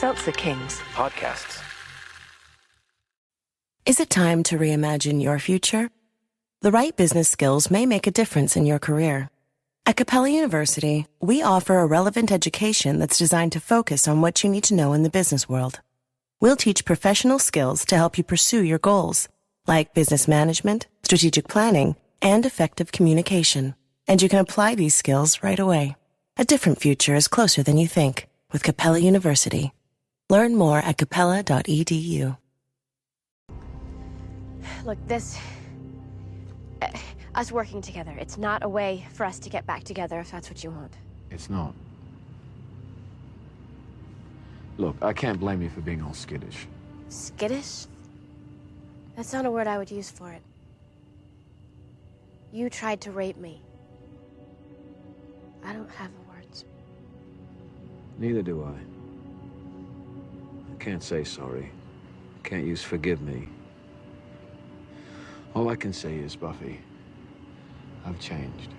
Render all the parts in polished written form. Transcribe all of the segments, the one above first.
Seltzer Kings podcasts. Is it time to reimagine your future? The right business skills may make a difference in your career. At Capella University, we offer a relevant education that's designed to focus on what you need to know in the business world. We'll teach professional skills to help you pursue your goals, like business management, strategic planning, and effective communication. And you can apply these skills right away. A different future is closer than you think with Capella University. Learn more at capella.edu. Look, us working together, it's not a way for us to get back together if that's what you want. It's not. Look, I can't blame you for being all skittish. Skittish? That's not a word I would use for it. You tried to rape me. I don't have the words. Neither do I. I can't say sorry. I can't use forgive me. All I can say is, Buffy, I've changed.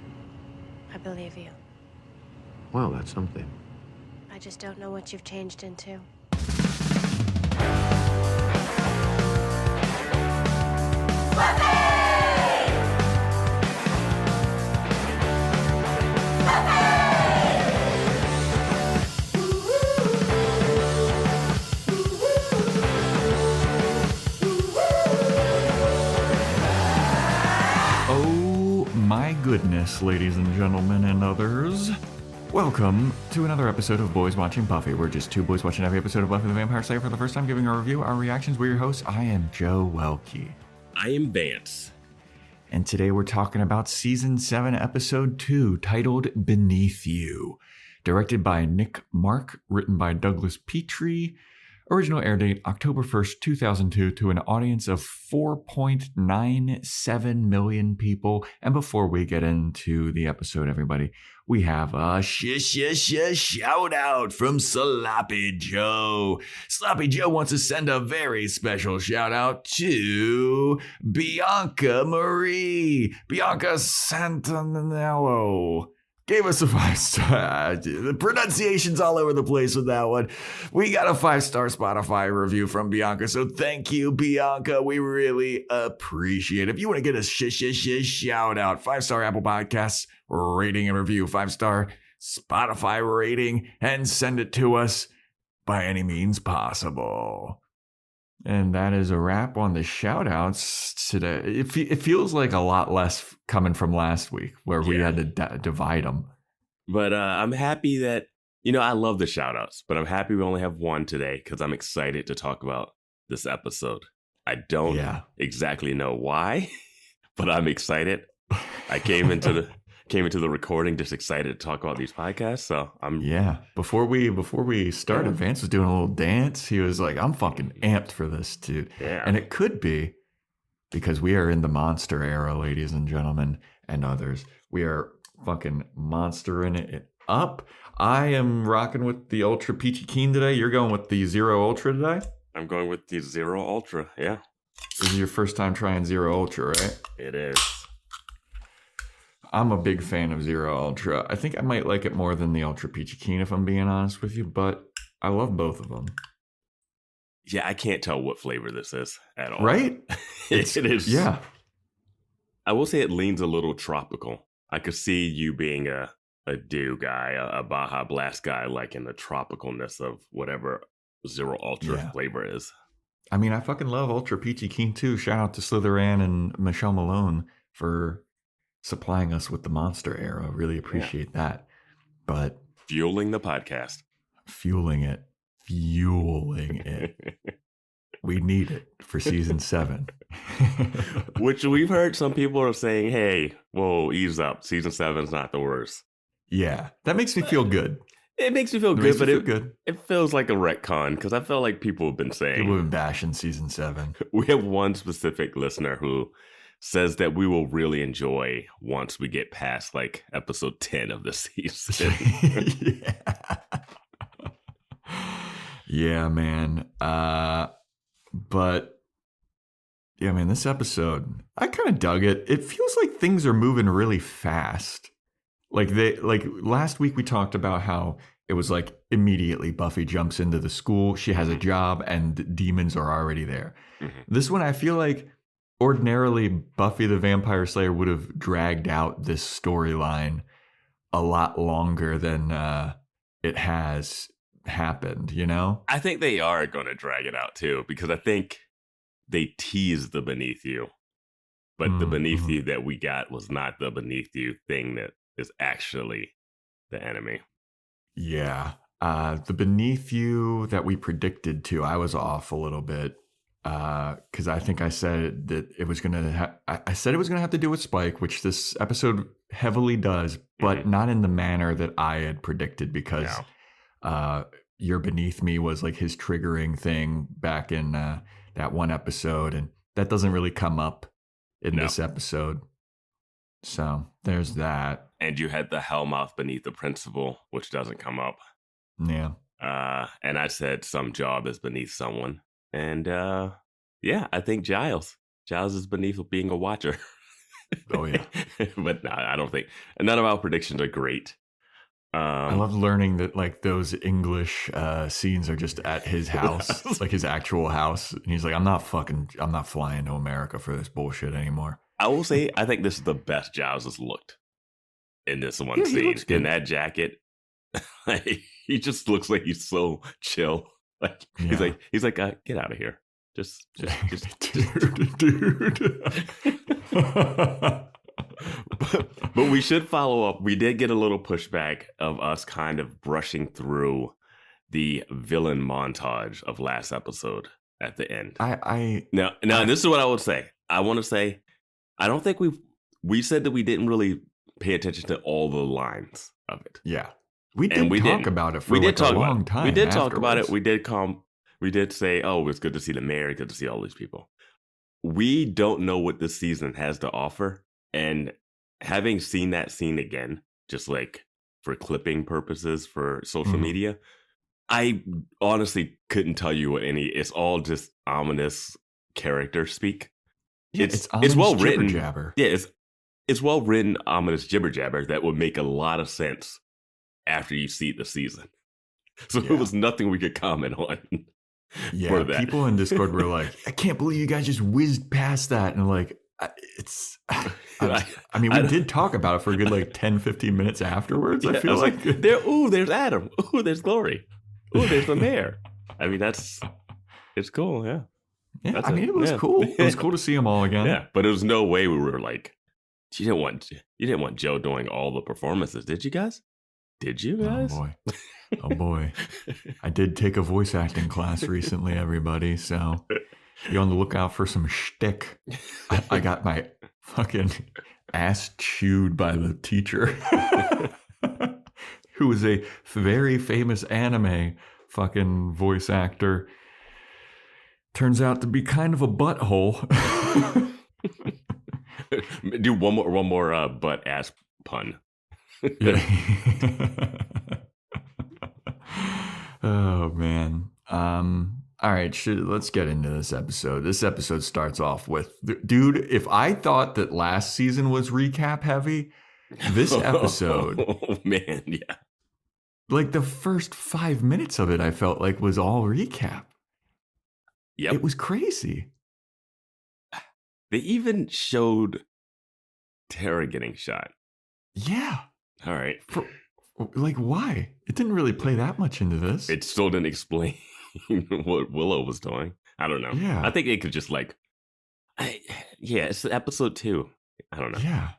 I believe you. Well, that's something. I just don't know what you've changed into. My goodness, ladies and gentlemen and others. Welcome to another episode of Boys Watching Buffy. We're just two boys watching every episode of Buffy the Vampire Slayer for the first time, giving our review, our reactions. We're your hosts. I am Joe Welke. I am Vance. And today we're talking about Season 7, Episode 2, titled Beneath You. Directed by Nick Mark, written by Douglas Petrie. Original air date October 1st, 2002, to an audience of 4.97 million people. And before we get into the episode, everybody, we have a shout out from Sloppy Joe. Sloppy Joe wants to send a very special shout out to Bianca Marie. Bianca Santanello gave us a 5-star. The pronunciation's all over the place with that one. We got a 5-star Spotify review from Bianca, so thank you, Bianca. We really appreciate it. If you want to get a shout out, 5-star Apple Podcasts rating and review, 5-star Spotify rating, and send it to us by any means possible. And that is a wrap on the shout-outs today. It feels like a lot less coming from last week where we had to divide them. But I'm happy that, I love the shout-outs, but I'm happy we only have one today because I'm excited to talk about this episode. I don't exactly know why, but I'm excited. I came into the recording just excited to talk about these podcasts, so I'm before we started, Vance was doing a little dance. He was like, I'm fucking amped for this, dude. And it could be because we are in the monster era, ladies and gentlemen and others. We are fucking monstering it up. I am rocking with the Ultra Peachy Keen today. You're going with the Zero Ultra today? I'm going with the Zero Ultra, yeah. This is your first time trying Zero Ultra, right? It is. I'm a big fan of Zero Ultra. I think I might like it more than the Ultra Peachy Keen, if I'm being honest with you, but I love both of them. Yeah, I can't tell what flavor this is at all. Right? It is. Yeah. I will say it leans a little tropical. I could see you being a dew guy, a Baja Blast guy, like in the tropicalness of whatever Zero Ultra flavor is. I mean, I fucking love Ultra Peachy Keen too. Shout out to Slytherin and Michelle Malone for supplying us with the monster era. Really appreciate that. But fueling the podcast. Fueling it. We need it for season 7. Which we've heard some people are saying, hey, whoa, ease up. Season 7 is not the worst. Yeah, that makes me feel good. It makes me feel good, but it feels like a retcon because I feel like people have been saying. People have been bashing season 7. We have one specific listener who says that we will really enjoy once we get past like episode 10 of the season. Yeah, man. But yeah, man, this episode, I kind of dug it. It feels like things are moving really fast. Like last week we talked about how it was like immediately Buffy jumps into the school. She has a job and demons are already there. Mm-hmm. This one, I feel like ordinarily Buffy the Vampire Slayer would have dragged out this storyline a lot longer than it has happened, you know? I think they are going to drag it out too, because I think they teased the beneath you, but the beneath you that we got was not the beneath you thing that is actually the enemy. Yeah. The beneath you that we predicted too, I was off a little bit. Because I think I said that it was gonna. I said it was gonna have to do with Spike, which this episode heavily does, but not in the manner that I had predicted. Because "You're Beneath Me" was like his triggering thing back in that one episode, and that doesn't really come up in this episode. So there's that. And you had the Hellmouth beneath the principal, which doesn't come up. Yeah. And I said some job is beneath someone. And I think Giles is beneath being a watcher. Oh, yeah. But no, I don't think none of our predictions are great. I love learning that like those English scenes are just at his house, like his actual house. And he's like, I'm not flying to America for this bullshit anymore. I will say, I think this is the best Giles has looked in this one scene. In that jacket, he just looks like he's so chill. Like he's like, get out of here. Just dude. But we should follow up. We did get a little pushback of us kind of brushing through the villain montage of last episode at the end. Now, this is what I would say. I want to say, I don't think we said that we didn't really pay attention to all the lines of it. Yeah. We did talk about it for a long time. We did talk about it. We did say, oh, it's good to see the mayor, good to see all these people. We don't know what this season has to offer. And having seen that scene again, just like for clipping purposes for social media, I honestly couldn't tell you it's all just ominous character speak. Yeah, it's ominous well written. Jabber. Yeah, it's well written, ominous jibber jabber that would make a lot of sense after you see the season. So it was nothing we could comment on. Yeah, for that. People in Discord were like, I can't believe you guys just whizzed past that. And like, we did talk about it for a good like 10, 15 minutes afterwards. I feel like there's Adam. Ooh, there's Glory. Ooh, there's the mayor. I mean, it's cool. Yeah. Yeah. It was cool. It was cool to see them all again. Yeah. But there was no way we were like, you didn't want Joe doing all the performances, did you guys? Did you guys? Oh boy. I did take a voice acting class recently, everybody. So be on the lookout for some shtick. I got my fucking ass chewed by the teacher, who is a very famous anime fucking voice actor. Turns out to be kind of a butthole. Do one more butt ass pun. Yeah. Oh man. All right, let's get into this episode. This episode starts off with, dude, if I thought that last season was recap heavy, this episode, oh man, yeah. Like the first 5 minutes of it, I felt like was all recap. Yep. It was crazy. They even showed Tara getting shot. Yeah. All right. Like, why? It didn't really play that much into this. It still didn't explain what Willow was doing. I don't know. Yeah. I think it could just it's episode 2. I don't know. Yeah.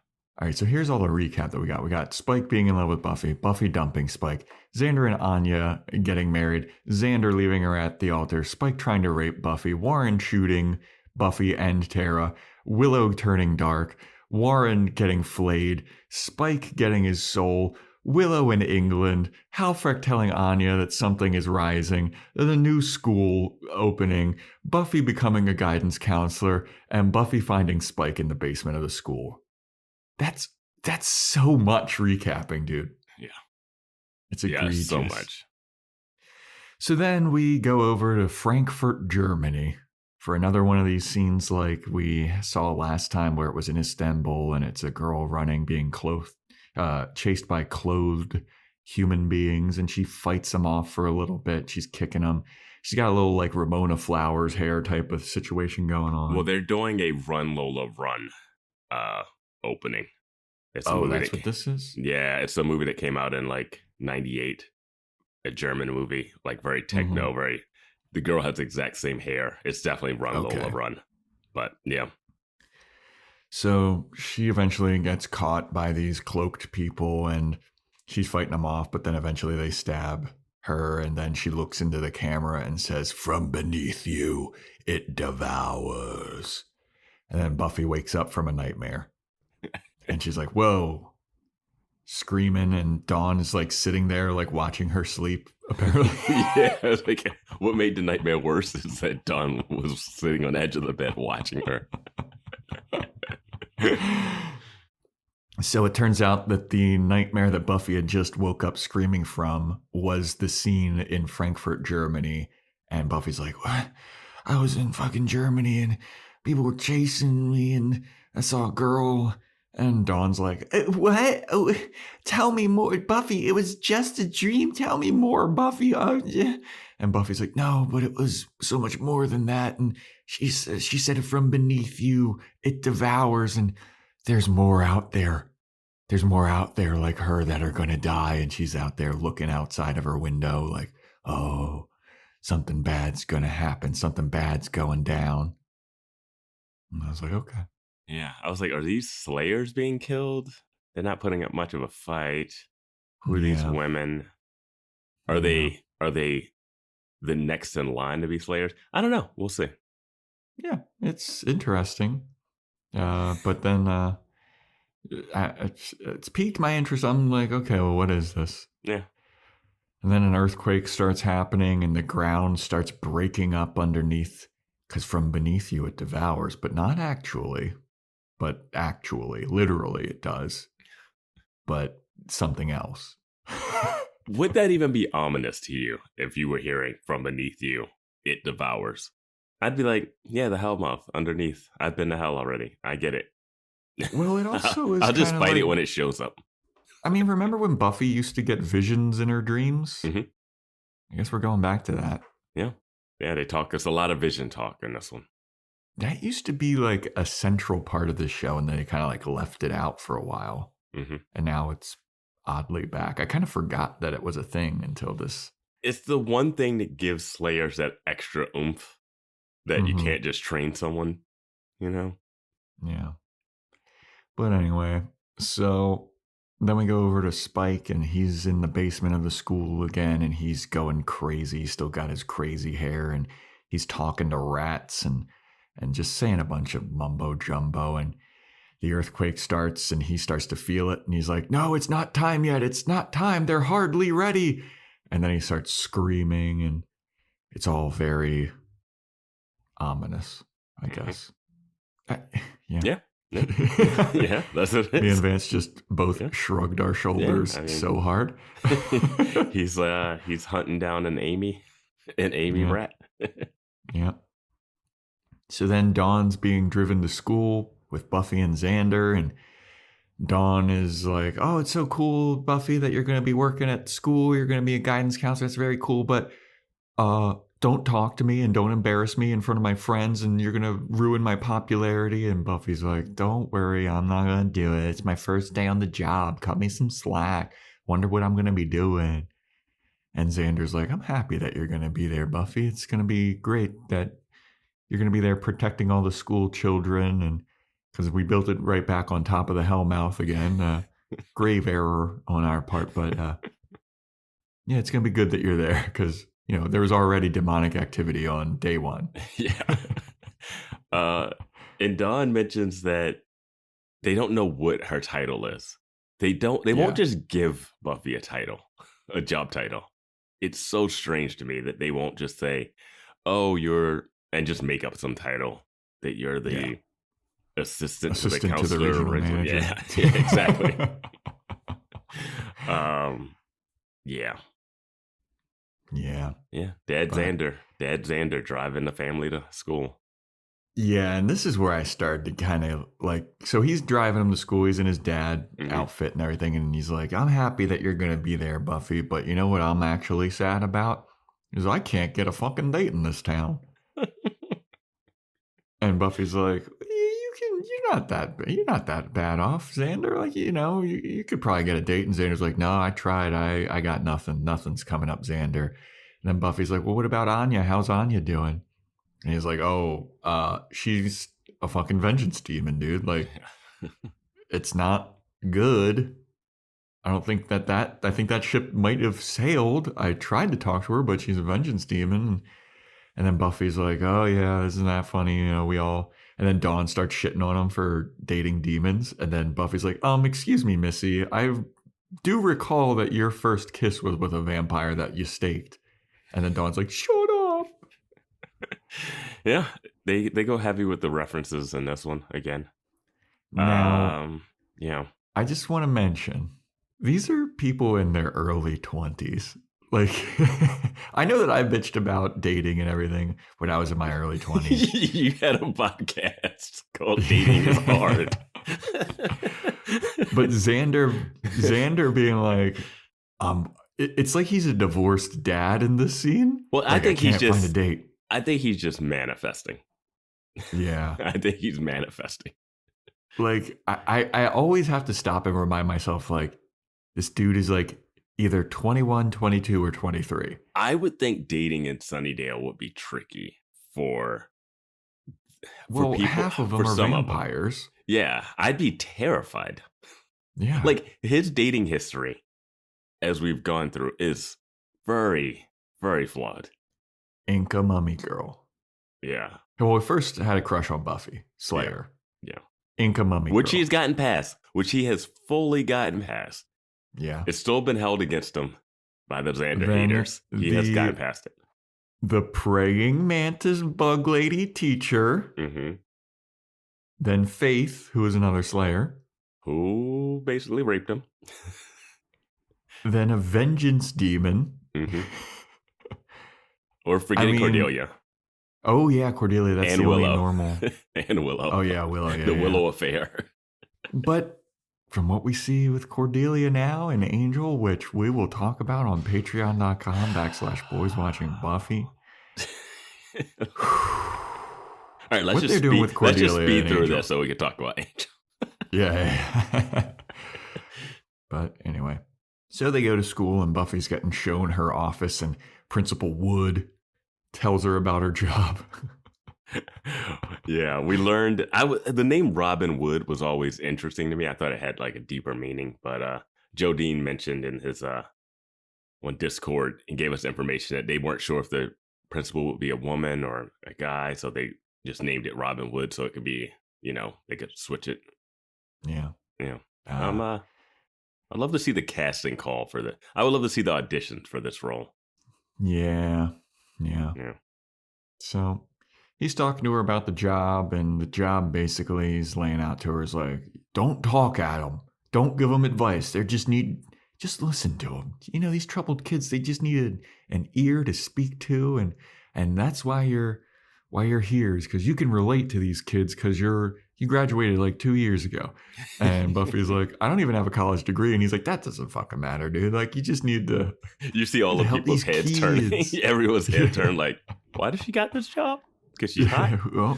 All right, so here's all the recap that we got. We got Spike being in love with Buffy, Buffy dumping Spike, Xander and Anya getting married, Xander leaving her at the altar, Spike trying to rape Buffy, Warren shooting Buffy and Tara, Willow turning dark, Warren getting flayed, Spike getting his soul, Willow in England, Halfrek telling Anya that something is rising, the new school opening, Buffy becoming a guidance counselor, and Buffy finding Spike in the basement of the school. That's so much recapping, dude. Yeah. It's egregious. Yeah, so much. So then we go over to Frankfurt, Germany for another one of these scenes like we saw last time where it was in Istanbul and it's a girl running, being chased by clothed human beings, and she fights them off for a little bit. She's kicking them. She's got a little like Ramona Flowers hair type of situation going on. Well, they're doing a Run Lola Run opening. It's that's what this is? Yeah, it's a movie that came out in like 98. A German movie, like very techno, very... The girl has the exact same hair. It's definitely Run Lola Run. But yeah. So she eventually gets caught by these cloaked people and she's fighting them off, but then eventually they stab her, and then she looks into the camera and says, "From beneath you, it devours." And then Buffy wakes up from a nightmare. And she's like, whoa, screaming, and Dawn is like sitting there like watching her sleep, apparently. Yeah, like what made the nightmare worse is that Dawn was sitting on the edge of the bed watching her. So it turns out that the nightmare that Buffy had just woke up screaming from was the scene in Frankfurt, Germany. And Buffy's like, what? I was in fucking Germany and people were chasing me and I saw a girl. And Dawn's like, what? Oh, tell me more, Buffy. It was just a dream. Tell me more, Buffy. Yeah. And Buffy's like, no, but it was so much more than that. And she said, from beneath you, it devours. And there's more out there. There's more out there like her that are going to die. And she's out there looking outside of her window like, oh, something bad's going to happen. Something bad's going down. And I was like, okay. Yeah, I was like, are these Slayers being killed? They're not putting up much of a fight. Who are these women? Are they the next in line to be Slayers? I don't know. We'll see. Yeah, it's interesting. But then it's piqued my interest. I'm like, okay, well, what is this? Yeah. And then an earthquake starts happening and the ground starts breaking up underneath, because from beneath you it devours, but not actually. But actually, literally it does. But something else. Would that even be ominous to you if you were hearing from beneath you, it devours? I'd be like, yeah, the hellmouth underneath. I've been to hell already. I get it. Well, it also is. I'll just fight it when it shows up. I mean, remember when Buffy used to get visions in her dreams? Mm-hmm. I guess we're going back to that. Yeah. Yeah, they talk. There's a lot of vision talk in this one. That used to be like a central part of the show, and then they kind of like left it out for a while. Mm-hmm. And now it's oddly back. I kind of forgot that it was a thing until this. It's the one thing that gives Slayers that extra oomph that you can't just train someone, you know? Yeah. But anyway, so then we go over to Spike, and he's in the basement of the school again, and he's going crazy. He's still got his crazy hair, and he's talking to rats and just saying a bunch of mumbo jumbo. And the earthquake starts and he starts to feel it. And he's like, no, it's not time yet. It's not time. They're hardly ready. And then he starts screaming, and it's all very ominous, I guess. Yeah. Yeah, that's what it is. Me and Vance just both shrugged our shoulders so hard. He's hunting down an Amy rat. Yeah. So then Dawn's being driven to school with Buffy and Xander, and Dawn is like, oh, it's so cool, Buffy, that you're going to be working at school. You're going to be a guidance counselor. It's very cool, but don't talk to me and don't embarrass me in front of my friends, and you're going to ruin my popularity. And Buffy's like, don't worry, I'm not going to do it. It's my first day on the job. Cut me some slack. Wonder what I'm going to be doing. And Xander's like, I'm happy that you're going to be there, Buffy. It's going to be great that you're going to be there protecting all the school children. And because we built it right back on top of the Hellmouth again. Grave error on our part. But yeah, it's going to be good that you're there because, you know, there was already demonic activity on day one. Yeah. And Dawn mentions that they don't know what her title is. They won't just give Buffy a title, a job title. It's so strange to me that they won't just say, oh, and just make up some title that you're the assistant to the counselor. To the regional manager. Yeah, exactly. Yeah. Yeah. Dad Xander driving the family to school. Yeah, and this is where I started to kind of like, so he's driving him to school. He's in his dad outfit and everything. And he's like, I'm happy that you're going to be there, Buffy. But you know what I'm actually sad about? Is I can't get a fucking date in this town. And Buffy's like, you're not that bad off, Xander. Like, you could probably get a date. And Xander's like, no, I tried. I got nothing. Nothing's coming up, Xander. And then Buffy's like, well, what about Anya? How's Anya doing? And he's like, she's a fucking vengeance demon, dude. Like, it's not good. I don't think I think that ship might have sailed. I tried to talk to her, but she's a vengeance demon. And then Buffy's like, oh yeah, isn't that funny? And then Dawn starts shitting on him for dating demons. And then Buffy's like, excuse me, Missy. I do recall that your first kiss was with a vampire that you staked. And then Dawn's like, shut up. Yeah, they go heavy with the references in this one again. Now, yeah. I just want to mention, these are people in their early 20s. Like, I know that I bitched about dating and everything when I was in my early 20s. You had a podcast called Dating is Hard. But Xander being like, it's like he's a divorced dad in this scene. Well, like, I think can't find a date. I think he's just manifesting. Yeah. I think he's manifesting. Like, I always have to stop and remind myself, like, this dude is like either 21, 22, or 23. I would think dating in Sunnydale would be tricky for people. Half of them are vampires. Yeah, I'd be terrified. Yeah. Like, his dating history, as we've gone through, is very, very flawed. Inca mummy girl. Yeah. Well, we first had a crush on Buffy Slayer. Yeah. Inca mummy which girl. He's gotten past, which he has fully gotten past. Yeah. It's still been held against him by the Xander haters. He has gotten past it. The praying mantis bug lady teacher. Mm-hmm. Then Faith, who is another Slayer. Who basically raped him. Then a vengeance demon. Mm-hmm. Or forgetting Cordelia. Oh, yeah, Cordelia. That's and the Willow. only normal. And Willow. Oh, yeah, Willow. Yeah, the Willow affair. But from what we see with Cordelia now and Angel, which we will talk about on patreon.com/Boys Watching Buffy. All right, let's just speed through this so we can talk about Angel. Yeah. But anyway, so they go to school and Buffy's getting shown her office and Principal Wood tells her about her job. Yeah, we learned the name Robin Wood was always interesting to me. I thought it had like a deeper meaning, but Joe Dean mentioned in his on Discord and gave us information that they weren't sure if the principal would be a woman or a guy, so they just named it Robin Wood so it could be, they could switch it. Yeah. I'd love to see the casting call for I would love to see the auditions for this role. Yeah. So he's talking to her about the job, and the job basically he's laying out to her is like, don't talk at them. Don't give them advice. Just listen to them. These troubled kids, they just need an ear to speak to. And that's why you're here, is because you can relate to these kids because you graduated like 2 years ago. And Buffy's like, I don't even have a college degree. And he's like, that doesn't fucking matter, dude. Like, you just need to. You see all the people's heads turning. Everyone's head turned like, why does she got this job? Because she's hot. Well,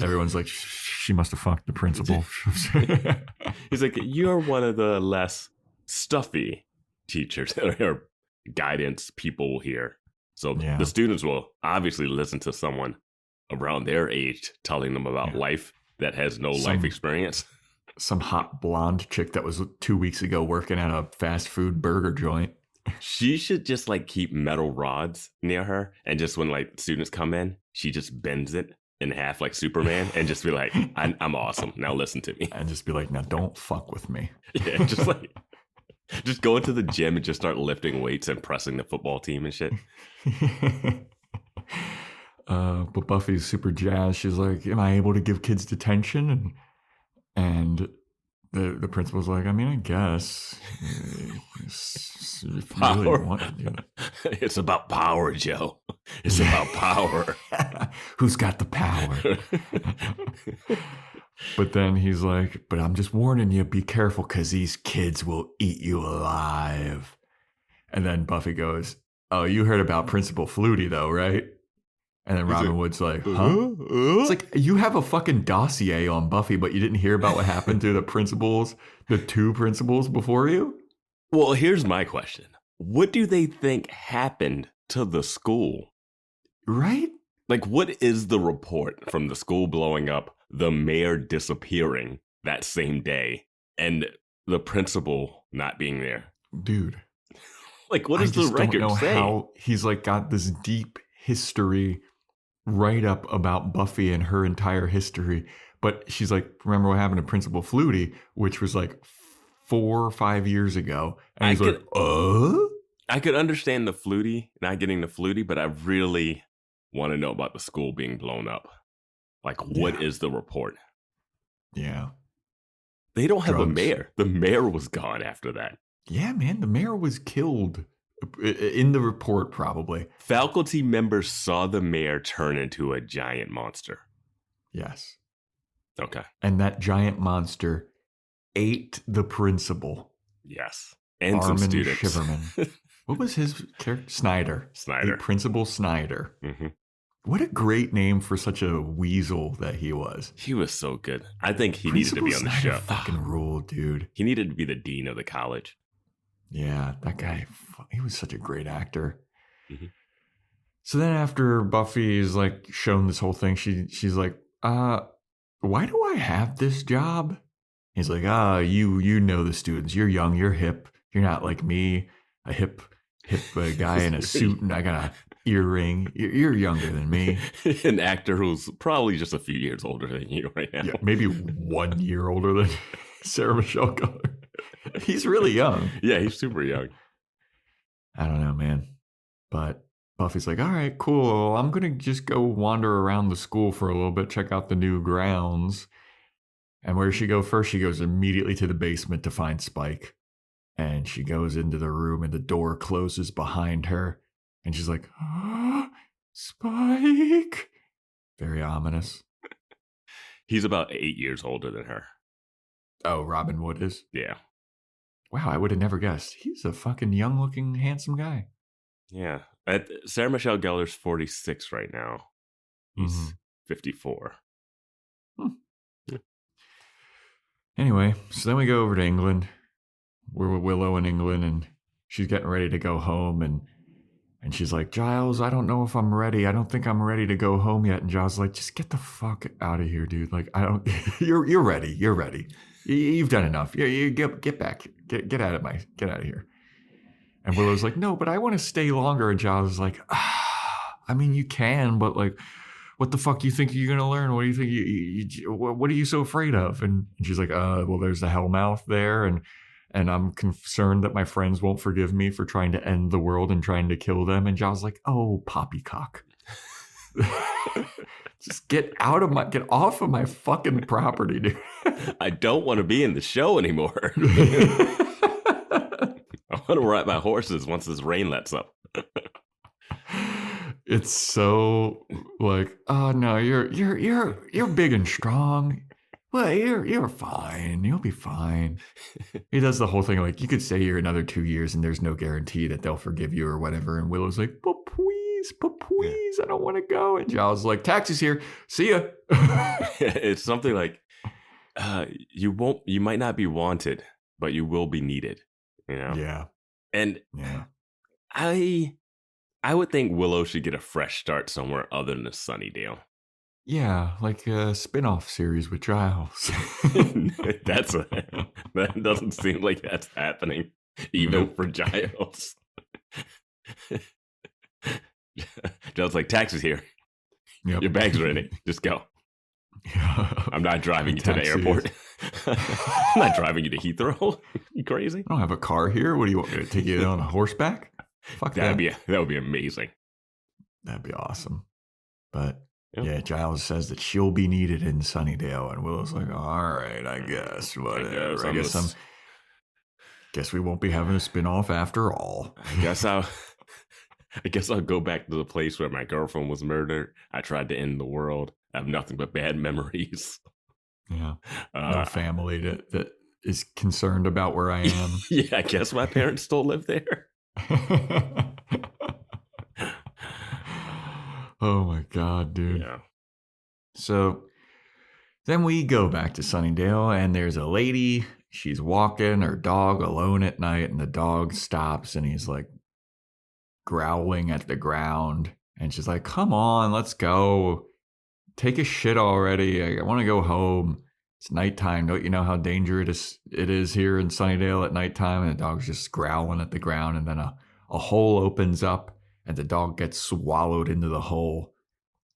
everyone's like, she must have fucked the principal. He's like, you're one of the less stuffy teachers or guidance people here. So the students will obviously listen to someone around their age telling them about life that has no life experience. Some hot blonde chick that was 2 weeks ago working at a fast food burger joint. She should just like keep metal rods near her, and just when like students come in, she just bends it in half like Superman and just be like, I'm awesome. Now listen to me. And just be like, now don't fuck with me. Yeah, just go into the gym and just start lifting weights and pressing the football team and shit. But Buffy's super jazzed. She's like, am I able to give kids detention? And the principal's like, I mean, I guess. Power. Really want to do it. It's about power, Joe. It's about power. Who's got the power? But then he's like, but I'm just warning you, be careful because these kids will eat you alive. And then Buffy goes, oh, you heard about Principal Flutie though, right? And then Robin Wood's like, huh? It's like, you have a fucking dossier on Buffy, but you didn't hear about what happened to the principals, the two principals before you? Well, here's my question. What do they think happened to the school? Right? Like, what is the report from the school blowing up, the mayor disappearing that same day, and the principal not being there? Dude. Like, what does the record say? How he's like got this deep history write up about Buffy and her entire history. But she's like, remember what happened to Principal Flutie, which was like 4 or 5 years ago. And he's like, I could understand the Flutie, not getting the Flutie, but I really want to know about the school being blown up. Like, what is the report? Yeah. They don't have a mayor. The mayor was gone after that. Yeah, man. The mayor was killed in the report, probably. Faculty members saw the mayor turn into a giant monster. Yes. Okay. And that giant monster ate the principal. Yes. And Armin some students. Shiverman. What was his character? Snyder. Snyder. Principal Snyder. Mm-hmm. What a great name for such a weasel that he was. He was so good. I think he needed to be on the Snyder show. Fucking ruled, dude. He needed to be the dean of the college. Yeah, that guy, he was such a great actor. Mm-hmm. So then after Buffy is like shown this whole thing, she's like, why do I have this job? He's like, you know the students. You're young, you're hip. You're not like me, a hip guy in a suit and I got a earring. You're younger than me. An actor who's probably just a few years older than you right now. Yeah, maybe 1 year older than Sarah Michelle Gellar. He's really young. Yeah, he's super young. I don't know, man. But Buffy's like, all right, cool. I'm going to just go wander around the school for a little bit, check out the new grounds. And where does she go first? She goes immediately to the basement to find Spike. And she goes into the room and the door closes behind her. And she's like, Spike. Very ominous. He's about 8 years older than her. Oh, Robin Wood is? Yeah. Wow, I would have never guessed. He's a fucking young-looking, handsome guy. Yeah. Sarah Michelle Gellar's 46 right now. He's 54. Yeah. Anyway, so then we go over to England. We're with Willow in England, and she's getting ready to go home, and she's like, Giles, I don't know if I'm ready. I don't think I'm ready to go home yet. And Giles is like, just get the fuck out of here, dude. Like, I don't. You're ready. You're ready. You've done enough. You get back. Get out of here. And Willow's like, no, but I want to stay longer. And Giles is like, I mean, you can, but like, what the fuck you think you're gonna learn? What do you think? What are you so afraid of? And she's like, well, there's the Hellmouth there, and I'm concerned that my friends won't forgive me for trying to end the world and trying to kill them. And Giles is like, oh, poppycock. Just get off of my fucking property, dude. I don't want to be in the show anymore. I want to ride my horses once this rain lets up. It's so like, oh no, you're big and strong. Well, you're fine. You'll be fine. He does the whole thing like, you could stay here another 2 years and there's no guarantee that they'll forgive you or whatever. And Willow's like, but please, I don't want to go. And Giles is like, taxi's here. See ya. It's something like, you might not be wanted, but you will be needed. You know? Yeah. And yeah. I would think Willow should get a fresh start somewhere other than Sunnydale. Yeah, like a spin-off series with Giles. That doesn't seem like that's happening, even for Giles. Giles like, taxi's here. Yep. Your bag's ready. Just go. Yeah. I'm not driving you to the airport. I'm not driving you to Heathrow. You crazy? I don't have a car here. What do you want me to take you on a horseback? Fuck that. That would be amazing. That'd be awesome. But yeah, Giles says that she'll be needed in Sunnydale, and Willow's like, all right, I guess. Whatever. I guess we won't be having a spin-off after all. I guess I guess I'll go back to the place where my girlfriend was murdered. I tried to end the world. I have nothing but bad memories. Yeah. No family that is concerned about where I am. Yeah, I guess my parents still live there. Oh my God, dude. Yeah. So then we go back to Sunnydale, and there's a lady. She's walking her dog alone at night, and the dog stops, and he's like growling at the ground. And she's like, come on, let's go. Take a shit already. I want to go home. It's nighttime. Don't you know how dangerous it is here in Sunnydale at nighttime? And the dog's just growling at the ground, and then a hole opens up, and the dog gets swallowed into the hole.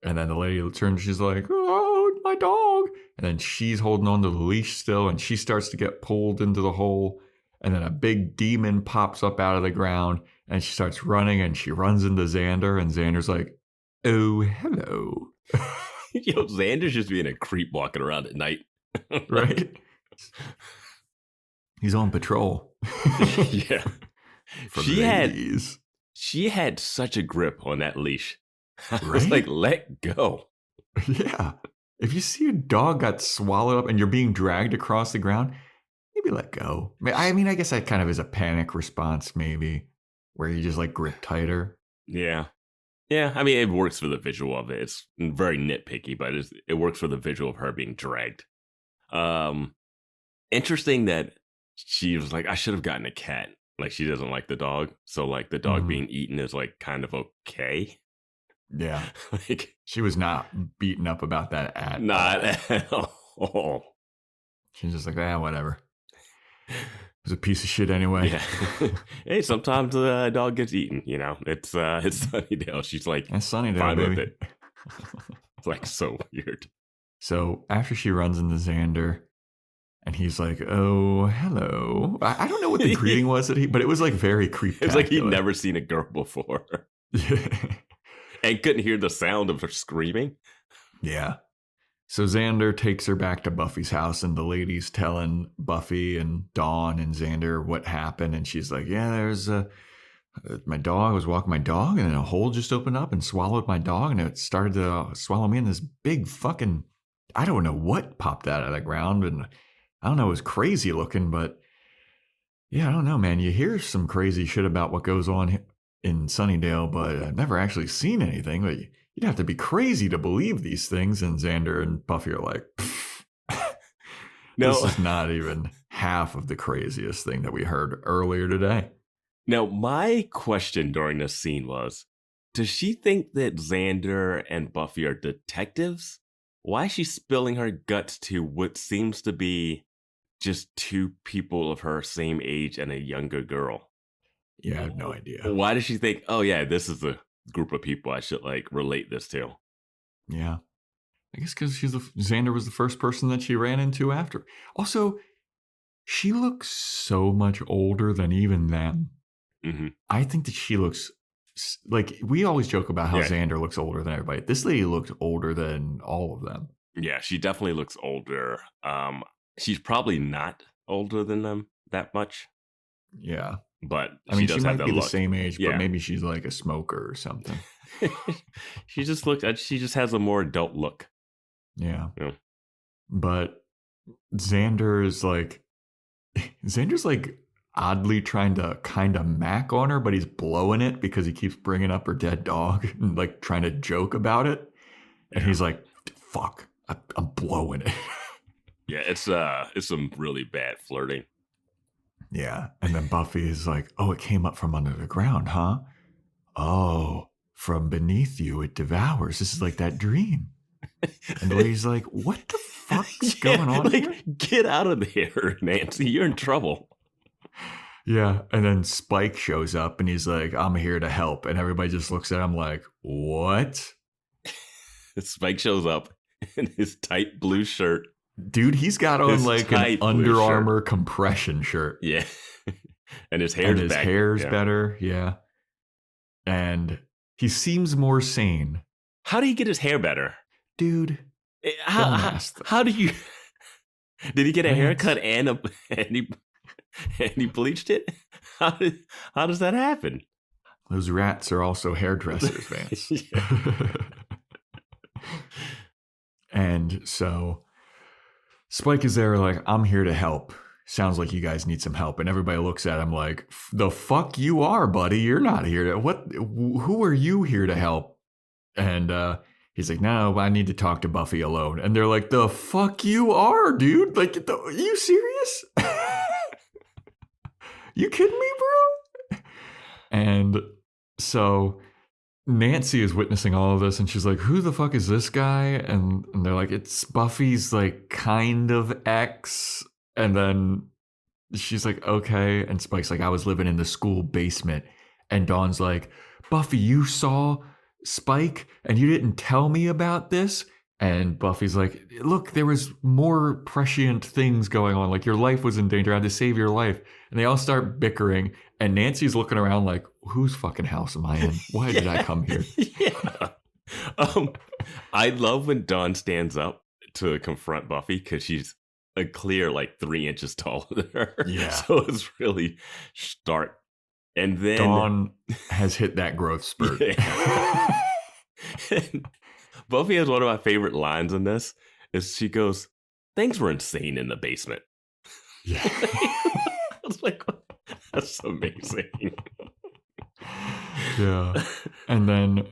And then the lady turns, she's like, oh, my dog. And then she's holding on to the leash still, and she starts to get pulled into the hole. And then a big demon pops up out of the ground, and she starts running, and she runs into Xander, and Xander's like, oh, hello. Yo, Xander's just being a creep walking around at night. Right? He's on patrol. Yeah. She had such a grip on that leash. I was like, let go. Yeah. If you see a dog got swallowed up and you're being dragged across the ground, maybe let go. I mean, I guess that kind of is a panic response, maybe, where you just like grip tighter. Yeah. Yeah. I mean, it works for the visual of it. It's very nitpicky, but it works for the visual of her being dragged. Interesting that she was like, I should have gotten a cat. Like, she doesn't like the dog. So, like, the dog being eaten is, like, kind of okay. Yeah. Like, she was not beaten up about that at all. She's just like, whatever. It was a piece of shit anyway. Yeah. Hey, sometimes the dog gets eaten, you know. It's Sunnydale. She's like, it's Sunnydale, fine baby. with it. It's like so weird. So after she runs into Xander, and he's like, oh, hello. I don't know what the greeting was, but it was like very creepy. It's like he'd never seen a girl before. And couldn't hear the sound of her screaming. Yeah. So Xander takes her back to Buffy's house, and the lady's telling Buffy and Dawn and Xander what happened. And she's like, yeah, there's my dog. I was walking my dog, and then a hole just opened up and swallowed my dog. And it started to swallow me in this big fucking, I don't know what popped out of the ground. And I don't know, it was crazy looking, but yeah, I don't know, man. You hear some crazy shit about what goes on in Sunnydale, but I've never actually seen anything. But you'd have to be crazy to believe these things. And Xander and Buffy are like, no, this is not even half of the craziest thing that we heard earlier today. Now, my question during this scene was, does she think that Xander and Buffy are detectives? Why is she spilling her guts to what seems to be just two people of her same age and a younger girl? Yeah, I have no idea. Why does she think, oh yeah, this is the group of people I should like relate this to? Yeah. I guess because Xander was the first person that she ran into after. Also, she looks so much older than even them. Mm-hmm. I think that she looks like, we always joke about how Xander looks older than everybody. This lady looked older than all of them. Yeah, she definitely looks older. She's probably not older than them that much. Yeah. But I mean, she might be look. The same age, but maybe she's like a smoker or something. She just has a more adult look. Yeah. But Xander's like oddly trying to kind of mac on her, but he's blowing it because he keeps bringing up her dead dog and like trying to joke about it. And he's like, fuck, I'm blowing it. Yeah, it's some really bad flirting. Yeah. And then Buffy is like, oh, it came up from under the ground, huh? Oh, from beneath you, it devours. This is like that dream. And the lady's like, what the fuck's going on here? Get out of there, Nancy. You're in trouble. Yeah. And then Spike shows up and he's like, I'm here to help. And everybody just looks at him like, what? Spike shows up in his tight blue shirt. Dude, he's got on like an Under Armour compression shirt. Yeah. And his hair's better. Yeah. And he seems more sane. How do you get his hair better? Dude. How do you... Did he get a haircut and he bleached it? How does that happen? Those rats are also hairdressers, Vance. And so Spike is there like, I'm here to help. Sounds like you guys need some help. And everybody looks at him like, the fuck you are, buddy. You're not here to, who are you here to help? And he's like, no, I need to talk to Buffy alone. And they're like, the fuck you are, dude. Like, are you serious? You kidding me, bro? And so Nancy is witnessing all of this and she's like, who the fuck is this guy? And they're like, it's Buffy's like kind of ex. And then she's like, okay. And Spike's like, I was living in the school basement. And Dawn's like, Buffy, you saw Spike and you didn't tell me about this? And Buffy's like, look, there was more prescient things going on. Like your life was in danger. I had to save your life. And they all start bickering. And Nancy's looking around like, whose fucking house am I in? Why did I come here? I love when Dawn stands up to confront Buffy because she's a clear like 3 inches taller than her. Yeah. So it's really stark. And then Dawn has hit that growth spurt. Yeah. Buffy has one of my favorite lines in this is she goes, things were insane in the basement. Yeah. I was like, that's amazing. Yeah. And then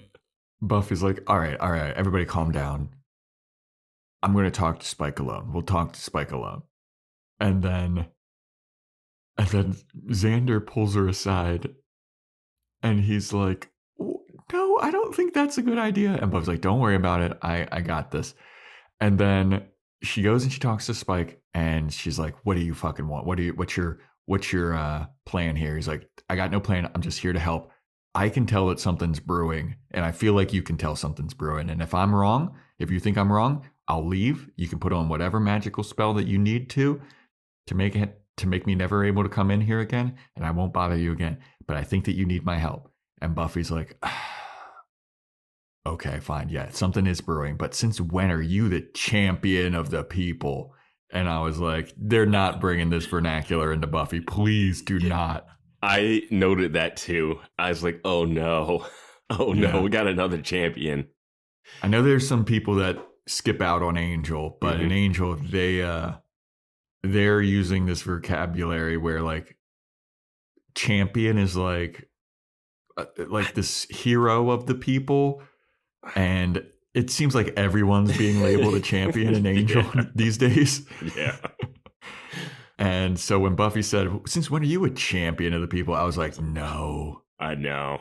Buffy's like, all right, everybody calm down. I'm going to talk to Spike alone. We'll talk to Spike alone. And then Xander pulls her aside and he's like, no, I don't think that's a good idea. And Buffy's like, don't worry about it. I got this. And then she goes and she talks to Spike and she's like, what do you fucking want? What's your plan here? He's like, I got no plan. I'm just here to help. I can tell that something's brewing and I feel like you can tell something's brewing. And if I'm wrong, if you think I'm wrong, I'll leave. You can put on whatever magical spell that you need to make me never able to come in here again. And I won't bother you again. But I think that you need my help. And Buffy's like, okay, fine. Yeah, something is brewing. But since when are you the champion of the people? And I was like, they're not bringing this vernacular into Buffy. Please do not. I noted that too. I was like, oh no. Oh no, Yeah. We got another champion. I know there's some people that skip out on Angel, but in Angel, they're using this vocabulary where like champion is like this hero of the people. And it seems like everyone's being labeled a champion in Angel these days. Yeah. And so when Buffy said, since when are you a champion of the people? I was like, no. I know.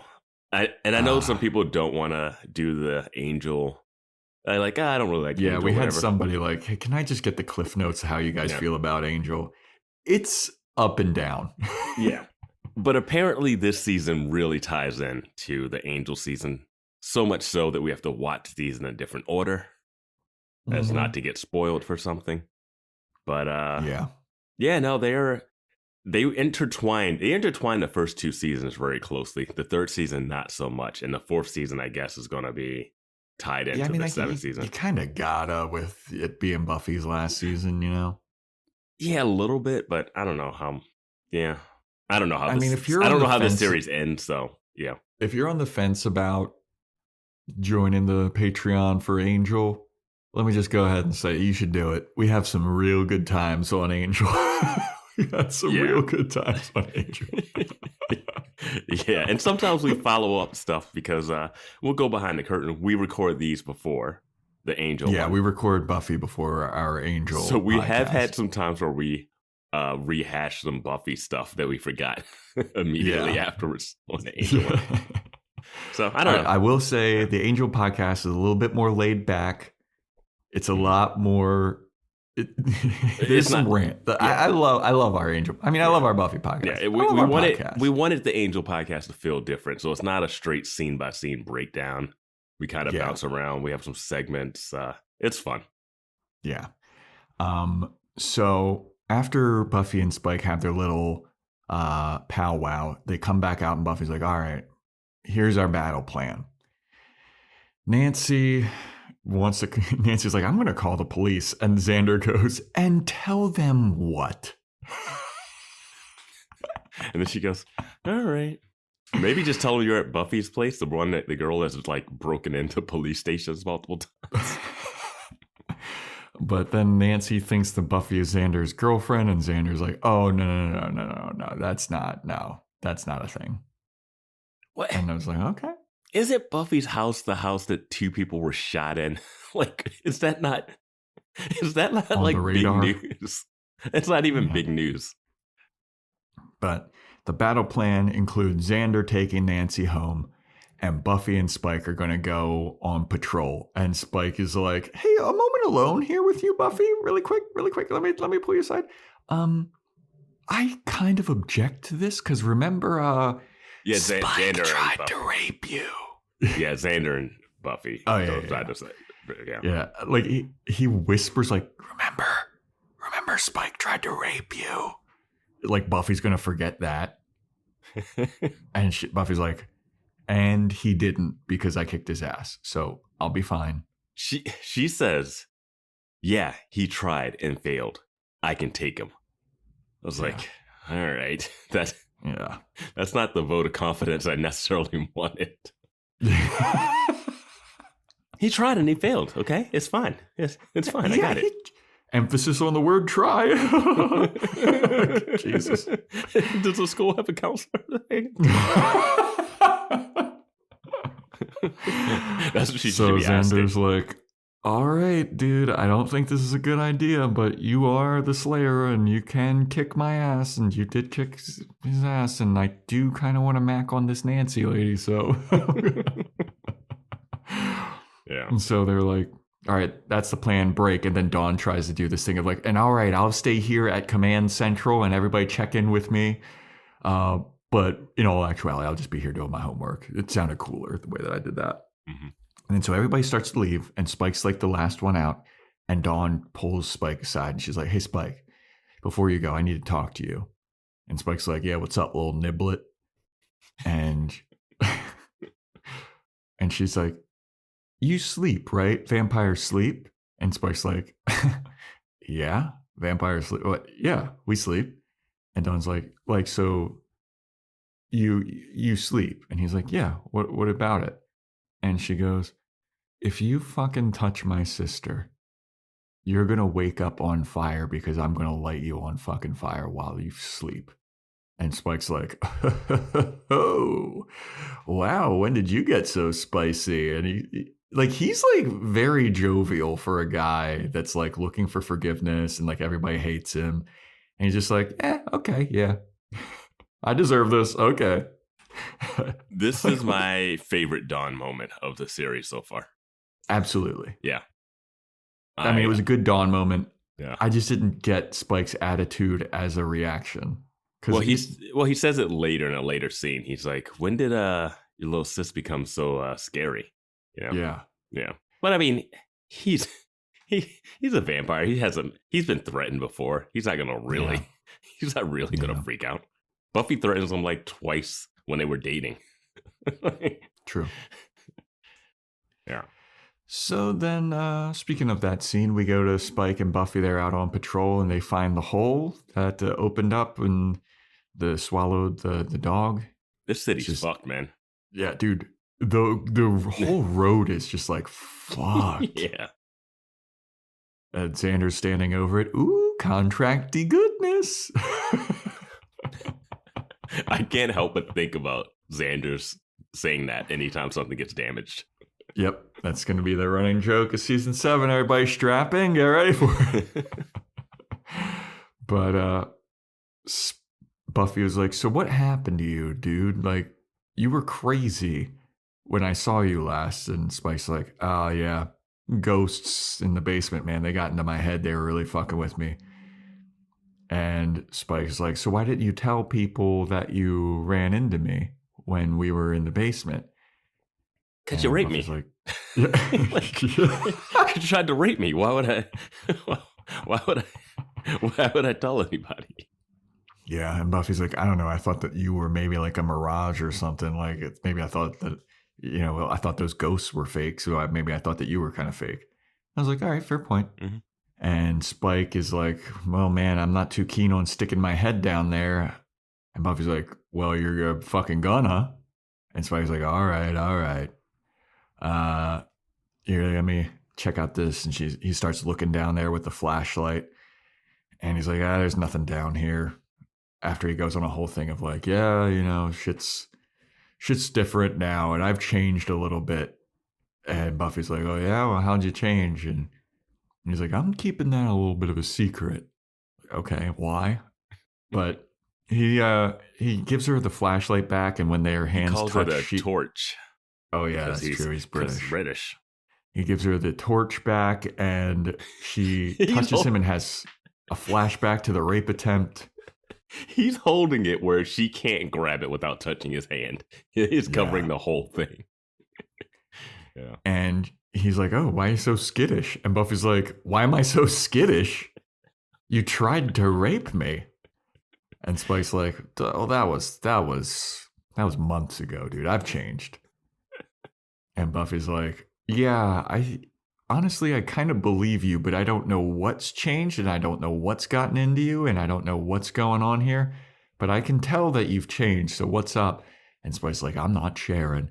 I know some people don't want to do the Angel. I don't really like Yeah, Angel, we had whatever. somebody like, hey, can I just get the Cliff Notes of how you guys feel about Angel? It's up and down. Yeah. But apparently this season really ties in to the Angel season. So much so that we have to watch these in a different order as not to get spoiled for something. But they intertwined the first 2 seasons very closely. The 3rd season not so much, and the 4th season I guess is going to be tied into the 7th season. You kind of gotta with it being Buffy's last season, you know. Yeah, a little bit, but I don't know how. Yeah, I don't know how. I don't know how the series ends. So yeah, if you're on the fence about joining the Patreon for Angel, let me just go ahead and say you should do it. We have some real good times on Angel. We had some real good times on Angel. Yeah, and sometimes we follow up stuff because we'll go behind the curtain. We record these before the Angel. Yeah, one. we record Buffy before our Angel. So we podcast. have had some times where we rehash some Buffy stuff that we forgot immediately afterwards on the Angel one. So I don't know. I will say the Angel podcast is a little bit more laid back. It's a lot more. There's some rant. I love our Angel. I mean, I love our Buffy podcast. Yeah, we wanted the Angel podcast to feel different, so it's not a straight scene by scene breakdown. We kind of bounce around. We have some segments. It's fun. Yeah. So after Buffy and Spike have their little powwow, they come back out, and Buffy's like, "All right, here's our battle plan." Nancy's like, I'm going to call the police. And Xander goes, and tell them what? And then she goes, all right. Maybe just tell them you're at Buffy's place, the girl that's like broken into police stations multiple times. But then Nancy thinks that Buffy is Xander's girlfriend, and Xander's like, "Oh no, that's not a thing." What? And I was like, "Okay." Is it Buffy's house the house that 2 people were shot in? Like, is that not On like the big radar? news? It's not even big news. But the battle plan includes Xander taking Nancy home, and Buffy and Spike are going to go on patrol. And Spike is like, "Hey, a moment alone here with you, Buffy. Really quick. Let me pull you aside. I kind of object to this because remember, Yeah, Spike Xander tried to rape you." Yeah, Xander and Buffy. Oh, yeah, tried to say, yeah. Yeah, like he whispers like, remember Spike tried to rape you. Like Buffy's going to forget that. And Buffy's like, and he didn't because I kicked his ass. So I'll be fine. She says, yeah, he tried and failed. I can take him. I was like, all right. That's not the vote of confidence I necessarily wanted. He tried and he failed. Okay, it's fine. It's fine. I got it. Emphasis on the word try. Jesus. Does the school have a counselor? That's what she should be asking. Xander's like, all right, dude, I don't think this is a good idea, but you are the Slayer and you can kick my ass, and you did kick his ass, and I do kind of want to mac on this Nancy lady, so. Yeah. And so they're like, all right, that's the plan, break. And then Dawn tries to do this thing of like, and all right, I'll stay here at Command Central and everybody check in with me. But in all actuality, I'll just be here doing my homework. It sounded cooler the way that I did that. Mm-hmm. And then so everybody starts to leave, and Spike's like the last one out. And Dawn pulls Spike aside, and she's like, hey, Spike, before you go, I need to talk to you. And Spike's like, yeah, what's up, little niblet? And and she's like, you sleep, right? Vampires sleep? And Spike's like, yeah, vampires sleep. What? Yeah, we sleep. And Dawn's like, so you sleep? And he's like, yeah, what about it? And she goes, if you fucking touch my sister, you're going to wake up on fire because I'm going to light you on fucking fire while you sleep. And Spike's like, oh, wow, when did you get so spicy? And he's like very jovial for a guy that's like looking for forgiveness and like everybody hates him. And he's just like, okay, yeah, I deserve this. Okay. This is my favorite Dawn moment of the series so far. Absolutely. Yeah. I mean, it was a good Dawn moment. Yeah. I just didn't get Spike's attitude as a reaction. Well, he says it later in a later scene. He's like, when did your little sis become so scary? You know? Yeah. But I mean, he's a vampire. He's been threatened before. He's not gonna really gonna freak out. Buffy threatens him like twice when they were dating. True. Yeah. So then, speaking of that scene, we go to Spike and Buffy. They're out on patrol, and they find the hole that opened up and swallowed the dog. This city's fucked, man. Yeah, dude. The whole road is just like fucked. Yeah. And Xander's standing over it. Ooh, contracty goodness. I can't help but think about Xander's saying that anytime something gets damaged. Yep, that's going to be the running joke of season 7. Everybody strap in, get ready for it. But Buffy was like, so what happened to you, dude? Like, you were crazy when I saw you last. And Spike's like, oh, yeah, ghosts in the basement, man. They got into my head. They were really fucking with me. And Spike's like, so why didn't you tell people that you ran into me when we were in the basement? Because you raped me. Like, yeah. Because you tried to rape me. Why would I tell anybody? Yeah, and Buffy's like, I don't know. I thought that you were maybe like a mirage or something. Like, maybe I thought that, I thought those ghosts were fake. So maybe I thought that you were kind of fake. I was like, all right, fair point. Mm-hmm. And Spike is like, well, man, I'm not too keen on sticking my head down there. And Buffy's like, well, you're fucking gonna. And Spike's like, all right. Here, let me check out this. And he starts looking down there with the flashlight. And he's like, there's nothing down here. After he goes on a whole thing of like, yeah, you know, shit's different now. And I've changed a little bit. And Buffy's like, oh, yeah, well, how'd you change? And he's like, I'm keeping that a little bit of a secret. Okay, why? But he gives her the flashlight back, and when their hands touch, it a torch. Oh yeah, that's true. He's British. He gives her the torch back, and she touches him and has a flashback to the rape attempt. He's holding it where she can't grab it without touching his hand. He's covering the whole thing. Yeah. And he's like, oh, why are you so skittish? And Buffy's like, why am I so skittish? You tried to rape me. And Spike's like, oh, that was months ago, dude. I've changed. And Buffy's like, yeah, I kind of believe you, but I don't know what's changed, and I don't know what's gotten into you, and I don't know what's going on here, but I can tell that you've changed. So what's up? And Spike's like, I'm not sharing,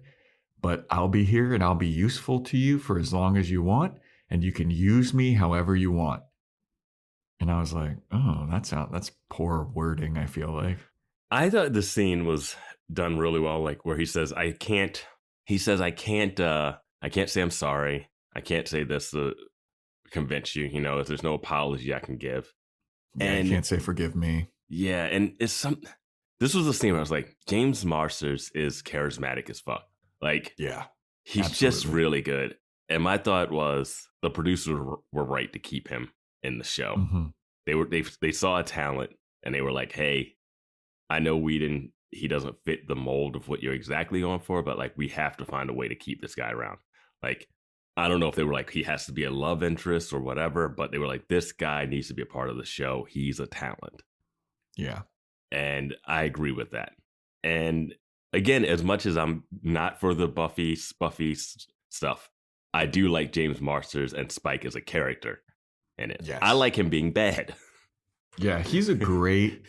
but I'll be here and I'll be useful to you for as long as you want, and you can use me however you want. And I was like, oh, that's poor wording, I feel like. I thought the scene was done really well, like where he says, I can't say I'm sorry. I can't say this to convince you, you know, if there's no apology I can give. Yeah, and I can't say forgive me. Yeah, and this was a scene where I was like, James Marsters is charismatic as fuck. Like, yeah, he's absolutely just really good. And my thought was the producers were right to keep him in the show. Mm-hmm. They saw a talent and they were like, hey, I know he doesn't fit the mold of what you're exactly going for, but like we have to find a way to keep this guy around. Like, I don't know if they were like, he has to be a love interest or whatever, but they were like, this guy needs to be a part of the show. He's a talent. Yeah. And I agree with that. And again, as much as I'm not for the Buffy stuff, I do like James Marsters and Spike as a character in it. Yes. I like him being bad. Yeah, he's a great,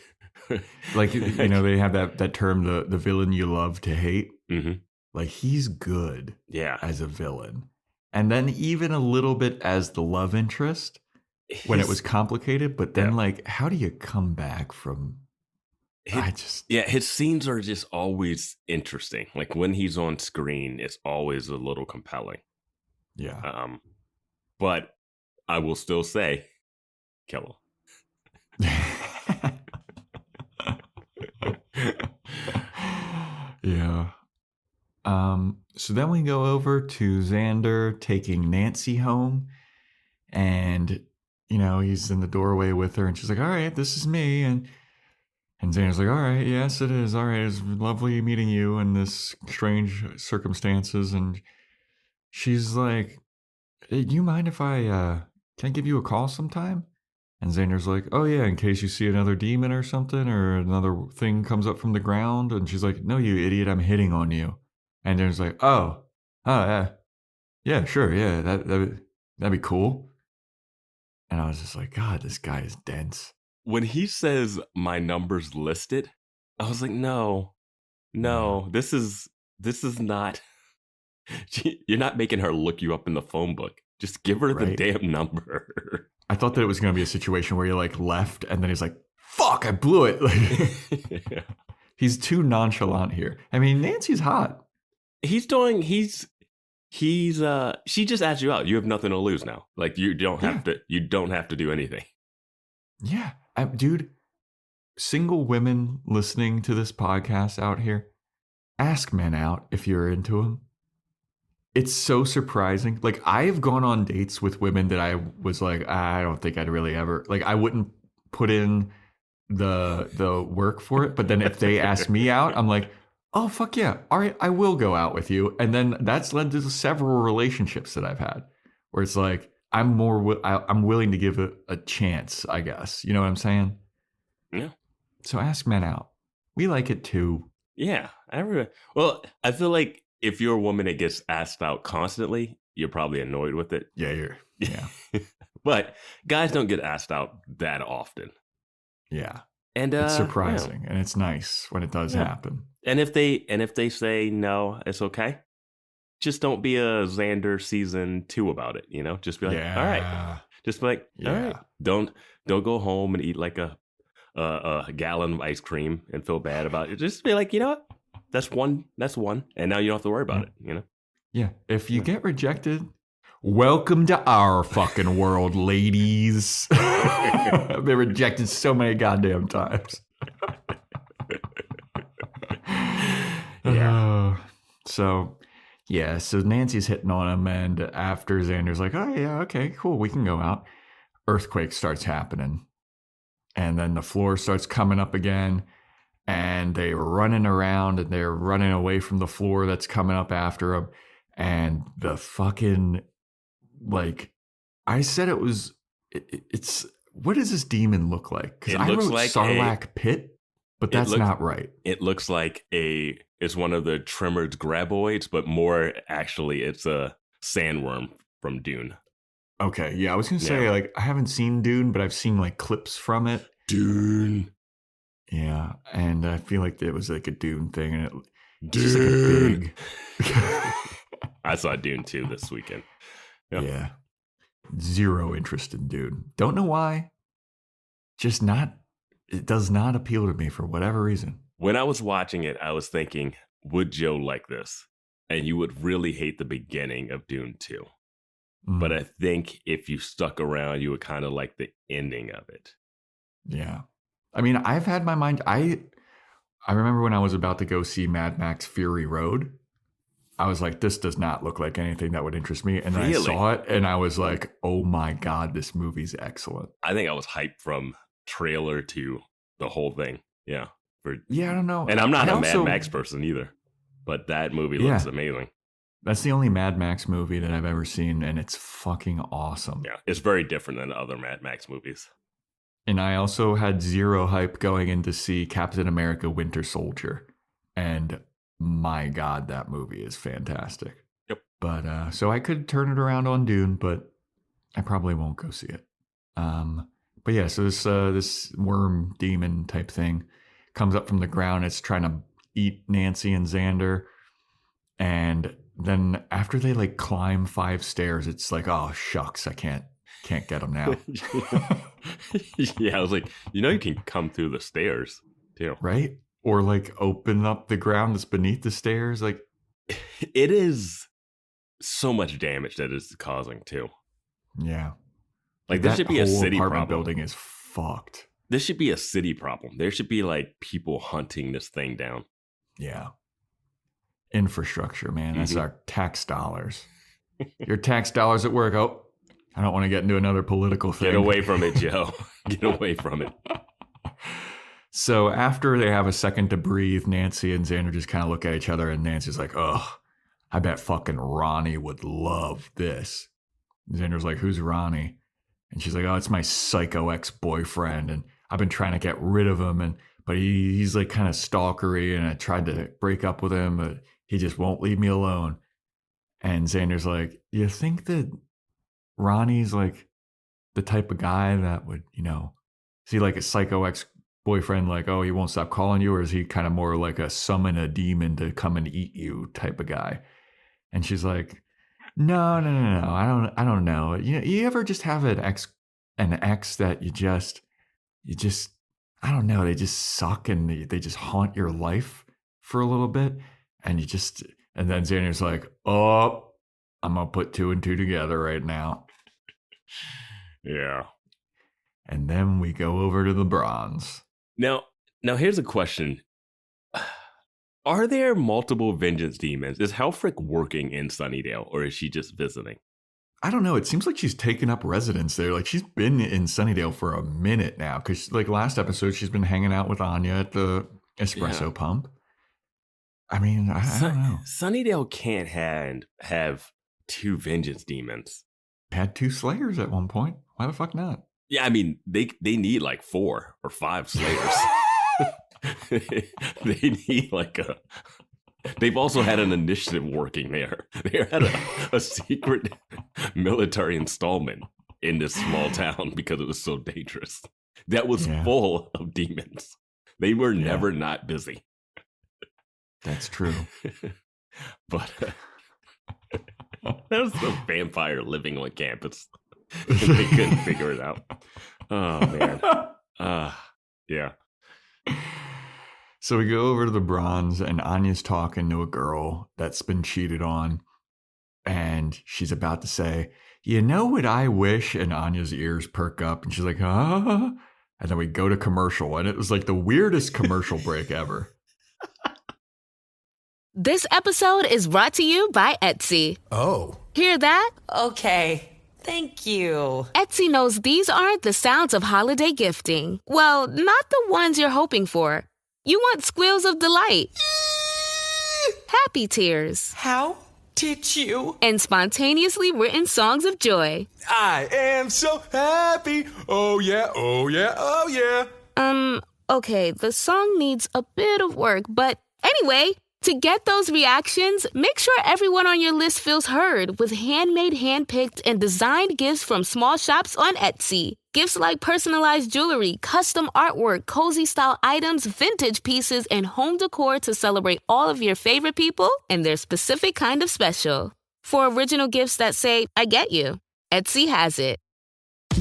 like, you know, they have that term, the villain you love to hate. Mm-hmm. Like, he's good as a villain. And then even a little bit as the love interest when it was complicated. But then, like, how do you come back from... his scenes are just always interesting. Like, when he's on screen, it's always a little compelling. Yeah. But I will still say, kill him. Yeah. So then we go over to Xander taking Nancy home, and, you know, he's in the doorway with her, and she's like, all right, this is me. And Xander's like, all right, yes, it is. All right, it's lovely meeting you in this strange circumstances. And she's like, hey, do you mind if can I give you a call sometime? And Xander's like, oh yeah, in case you see another demon or something, or another thing comes up from the ground. And she's like, no, you idiot, I'm hitting on you. And Xander's like, oh yeah, sure, yeah, that'd be cool. And I was just like, God, this guy is dense. When he says my number's listed, I was like, no, this is not. You're not making her look you up in the phone book. Just give her the damn number. I thought that it was going to be a situation where he like left and then he's like, fuck, I blew it. Like, he's too nonchalant here. I mean, Nancy's hot. She just asked you out. You have nothing to lose now. Like, you don't have to do anything. Yeah. Dude, single women listening to this podcast out here, ask men out if you're into them. It's so surprising. Like, I've gone on dates with women that I was like, I don't think I'd really ever, like, I wouldn't put in the work for it. But then if they ask me out, I'm like, oh, fuck yeah. All right, I will go out with you. And then that's led to several relationships that I've had where it's like, I'm willing to give it a chance, I guess. You know what I'm saying? Yeah. So ask men out. We like it too. Yeah. Well, I feel like if you're a woman that gets asked out constantly, you're probably annoyed with it. Yeah. But guys don't get asked out that often. Yeah. And it's surprising and it's nice when it does happen. And if they say no, it's okay. Just don't be a Xander season 2 about it, you know? Just be like, all right. Just be like, all right. Don't go home and eat like a gallon of ice cream and feel bad about it. Just be like, you know what? That's one. And now you don't have to worry about it, you know? Yeah. If you get rejected, welcome to our fucking world, ladies. I've been rejected so many goddamn times. Yeah. So Nancy's hitting on him, and after Xander's like, oh yeah, okay, cool, we can go out. Earthquake starts happening. And then the floor starts coming up again, and they're running around and they're running away from the floor that's coming up after them. And the fucking, like, I said it's what does this demon look like? Because I wrote like Sarlacc pit, but that's not right. It looks like it's one of the Tremors graboids, but more actually it's a sandworm from Dune. Okay, yeah, I was gonna say, like, I haven't seen Dune, but I've seen like clips from it. Dune. Yeah, and I feel like it was like a Dune thing, and it just like a big. I saw Dune 2 this weekend. Yep. Yeah, zero interest in Dune. Don't know why. Just not. It does not appeal to me for whatever reason. When I was watching it, I was thinking, would Joe like this? And you would really hate the beginning of Dune 2. But I think if you stuck around, you would kind of like the ending of it. Yeah. I mean, I've had my mind. I remember when I was about to go see Mad Max Fury Road, I was like, this does not look like anything that would interest me. And then I saw it and I was like, oh my God, this movie's excellent. I think I was hyped from trailer to the whole thing. Yeah. I don't know. And I'm not a Mad Max person either, but that movie looks amazing. That's the only Mad Max movie that I've ever seen, and it's fucking awesome. Yeah, it's very different than other Mad Max movies. And I also had zero hype going in to see Captain America Winter Soldier. And my God, that movie is fantastic. Yep. But so I could turn it around on Dune, but I probably won't go see it. But yeah, so this worm demon type thing comes up from the ground. It's trying to eat Nancy and Xander. And then after they like climb 5 stairs, it's like, oh shucks, I can't get them now. Yeah, I was like, you can come through the stairs too, right? Or like open up the ground that's beneath the stairs. Like, it is so much damage that it's causing too. Yeah, like this should be a city problem. Building is fucked. This should be a city problem. There should be like people hunting this thing down. Yeah. Infrastructure, man. That's our tax dollars. Your tax dollars at work. Oh, I don't want to get into another political thing. Get away from it, Joe. Get away from it. So after they have a second to breathe, Nancy and Xander just kind of look at each other, and Nancy's like, oh, I bet fucking Ronnie would love this. Xander's like, who's Ronnie? And she's like, oh, it's my psycho ex-boyfriend, and I've been trying to get rid of him, but he's like kind of stalkery, and I tried to break up with him, but he just won't leave me alone. And Xander's like, you think that Ronnie's like the type of guy that would, is he like a psycho ex-boyfriend, like, oh, he won't stop calling you? Or is he kind of more like a summon a demon to come and eat you type of guy? And she's like, no. I don't know. You ever just have an ex that you just, I don't know. They just suck and they just haunt your life for a little bit. And then Xander's like, oh, I'm going to put 2 and 2 together right now. Yeah. And then we go over to the bronze. Now here's a question. Are there multiple vengeance demons? Is Helfrich working in Sunnydale, or is she just visiting? I don't know. It seems like she's taken up residence there. Like, she's been in Sunnydale for a minute now. Because, like, last episode, she's been hanging out with Anya at the espresso pump. I mean, I don't know. Sunnydale can't have 2 vengeance demons. Had 2 slayers at one point. Why the fuck not? Yeah, I mean, they need like 4 or 5 slayers. They need like they've also had an initiative working there. They had a secret military installment in this small town because it was so dangerous. That was full of demons. They were never not busy. That's true. But that was the vampire living on campus. They couldn't figure it out. Oh, man. Yeah. So we go over to the Bronze, and Anya's talking to a girl that's been cheated on. And she's about to say, you know what I wish? And Anya's ears perk up, and she's like, huh? And then we go to commercial, and it was like the weirdest commercial break ever. This episode is brought to you by Etsy. Oh. Hear that? Okay. Thank you. Etsy knows these aren't the sounds of holiday gifting. Well, not the ones you're hoping for. You want squeals of delight. Happy tears. How did you? And spontaneously written songs of joy. I am so happy. Oh, yeah, oh, yeah, oh, yeah. Okay, the song needs a bit of work, but anyway, to get those reactions, make sure everyone on your list feels heard with handmade, handpicked, and designed gifts from small shops on Etsy. Gifts like personalized jewelry, custom artwork, cozy style items, vintage pieces, and home decor to celebrate all of your favorite people and their specific kind of special. For original gifts that say, I get you, Etsy has it.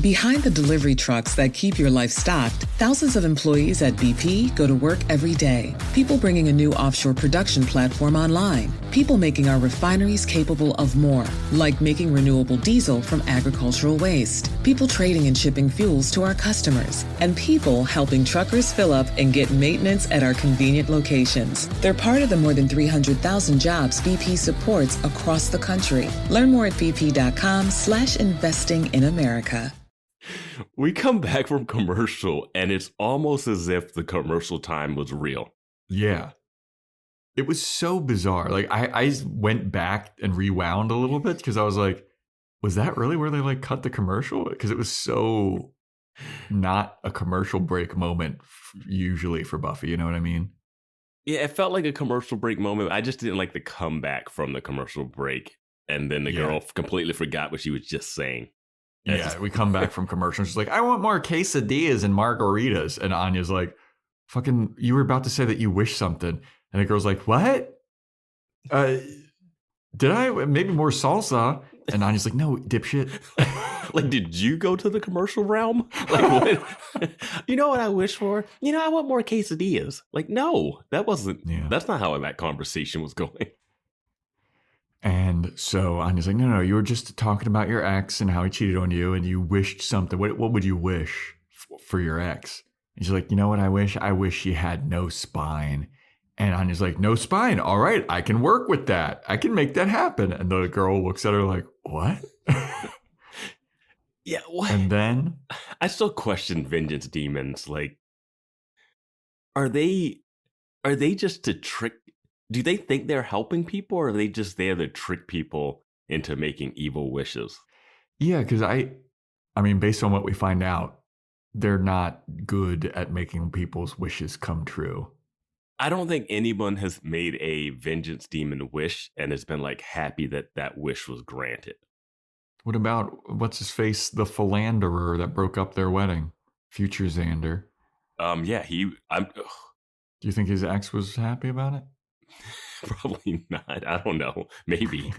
Behind the delivery trucks that keep your life stocked, thousands of employees at BP go to work every day. People bringing a new offshore production platform online. People making our refineries capable of more, like making renewable diesel from agricultural waste. People trading and shipping fuels to our customers. And people helping truckers fill up and get maintenance at our convenient locations. They're part of the more than 300,000 jobs BP supports across the country. Learn more at bp.com/investing in America. We come back from commercial, and it's almost as if the commercial time was real. Yeah. It was so bizarre. Like, I went back and rewound a little bit because I was like, was that really where they like cut the commercial? Because it was so not a commercial break moment usually for Buffy. You know what I mean? Yeah, it felt like a commercial break moment. I just didn't like the comeback from the commercial break. And then the girl completely forgot what she was just saying. Yeah, we come back from commercial. She's like, I want more quesadillas and margaritas. And Anya's like, fucking, you were about to say that you wish something. And the girl's like, what? Did I? Maybe more salsa. And Anya's like, no, dipshit. Like, did you go to the commercial realm? Like, what? You know what I wish for? You know, I want more quesadillas. Like, no, that wasn't, that's not how that conversation was going. And so Anya's like, no, you were just talking about your ex and how he cheated on you and you wished something. What would you wish for your ex? And she's like, you know what I wish? I wish she had no spine. And Anya's like, no spine. All right, I can work with that. I can make that happen. And the girl looks at her like, what? Yeah, what? And then? I still question vengeance demons. Like, are they just to trick? Do they think they're helping people, or are they just there to trick people into making evil wishes? Yeah, because I mean, based on what we find out, they're not good at making people's wishes come true. I don't think anyone has made a vengeance demon wish and has been like happy that that wish was granted. What about, what's his face, the philanderer that broke up their wedding? Future Xander. Yeah, Do you think his ex was happy about it? Probably not. I don't know. Maybe.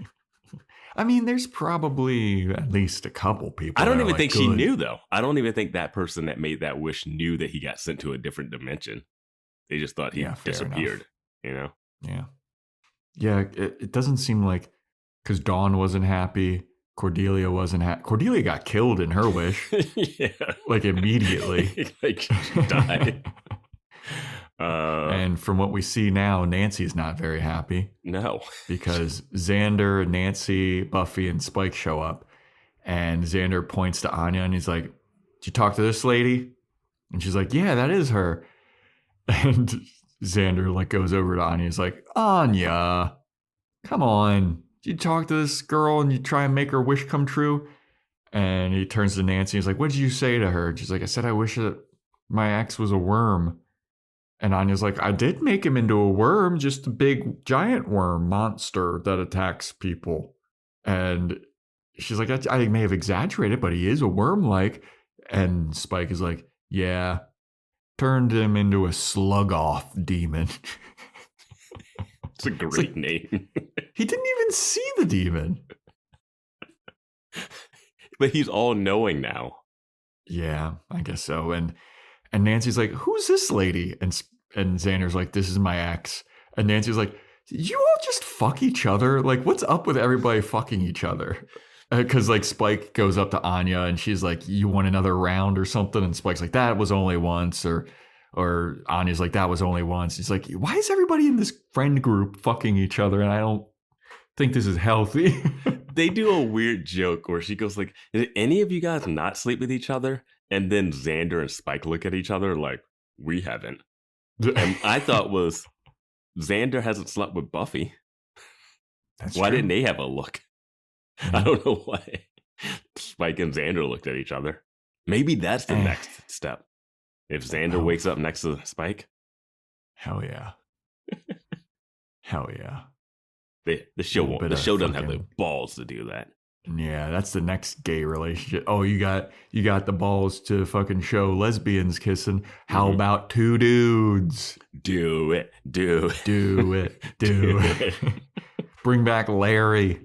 I mean, there's probably at least a couple people. I don't even think she knew, though. I don't even think that person that made that wish knew that he got sent to a different dimension. They just thought he disappeared, you know? Yeah. Yeah, it doesn't seem like, because Dawn wasn't happy, Cordelia wasn't happy. Cordelia got killed in her wish. Yeah. Like immediately. Like she died. And from what we see now, Nancy's not very happy. No. Because Xander, Nancy, Buffy, and Spike show up. And Xander points to Anya and he's like, did you talk to this lady? And she's like, yeah, that is her. And Xander like goes over to Anya. He's like, Anya, come on. Did you talk to this girl and you try and make her wish come true? And he turns to Nancy. He's like, what did you say to her? And she's like, I said I wish that my ex was a worm. And Anya's like, I did make him into a worm, just a big giant worm monster that attacks people. And she's like, I may have exaggerated, but he is a worm-like. And Spike is like, yeah, turned him into a slug-off demon. It's a great name. He didn't even see the demon. But he's all knowing now. Yeah, I guess so. And Nancy's like, who's this lady? And Xander's like, this is my ex. And Nancy's like, you all just fuck each other? Like, what's up with everybody fucking each other? Because like Spike goes up to Anya and she's like, you want another round or something? And Spike's like, that was only once. Or Anya's like, that was only once. He's like, why is everybody in this friend group fucking each other? And I don't think this is healthy. They do a weird joke where she goes like, did any of you guys not sleep with each other? And then Xander and Spike look at each other like, we haven't. And I thought was, Xander hasn't slept with Buffy. Why didn't they have a look? Mm-hmm. I don't know why Spike and Xander looked at each other. Maybe that's the next step. If Xander wakes up next to Spike. Hell yeah. Hell yeah. The show doesn't have the balls to do that. Yeah, that's the next gay relationship. Oh, you got the balls to fucking show lesbians kissing. How about two dudes? Do it. Do it. Bring back Larry.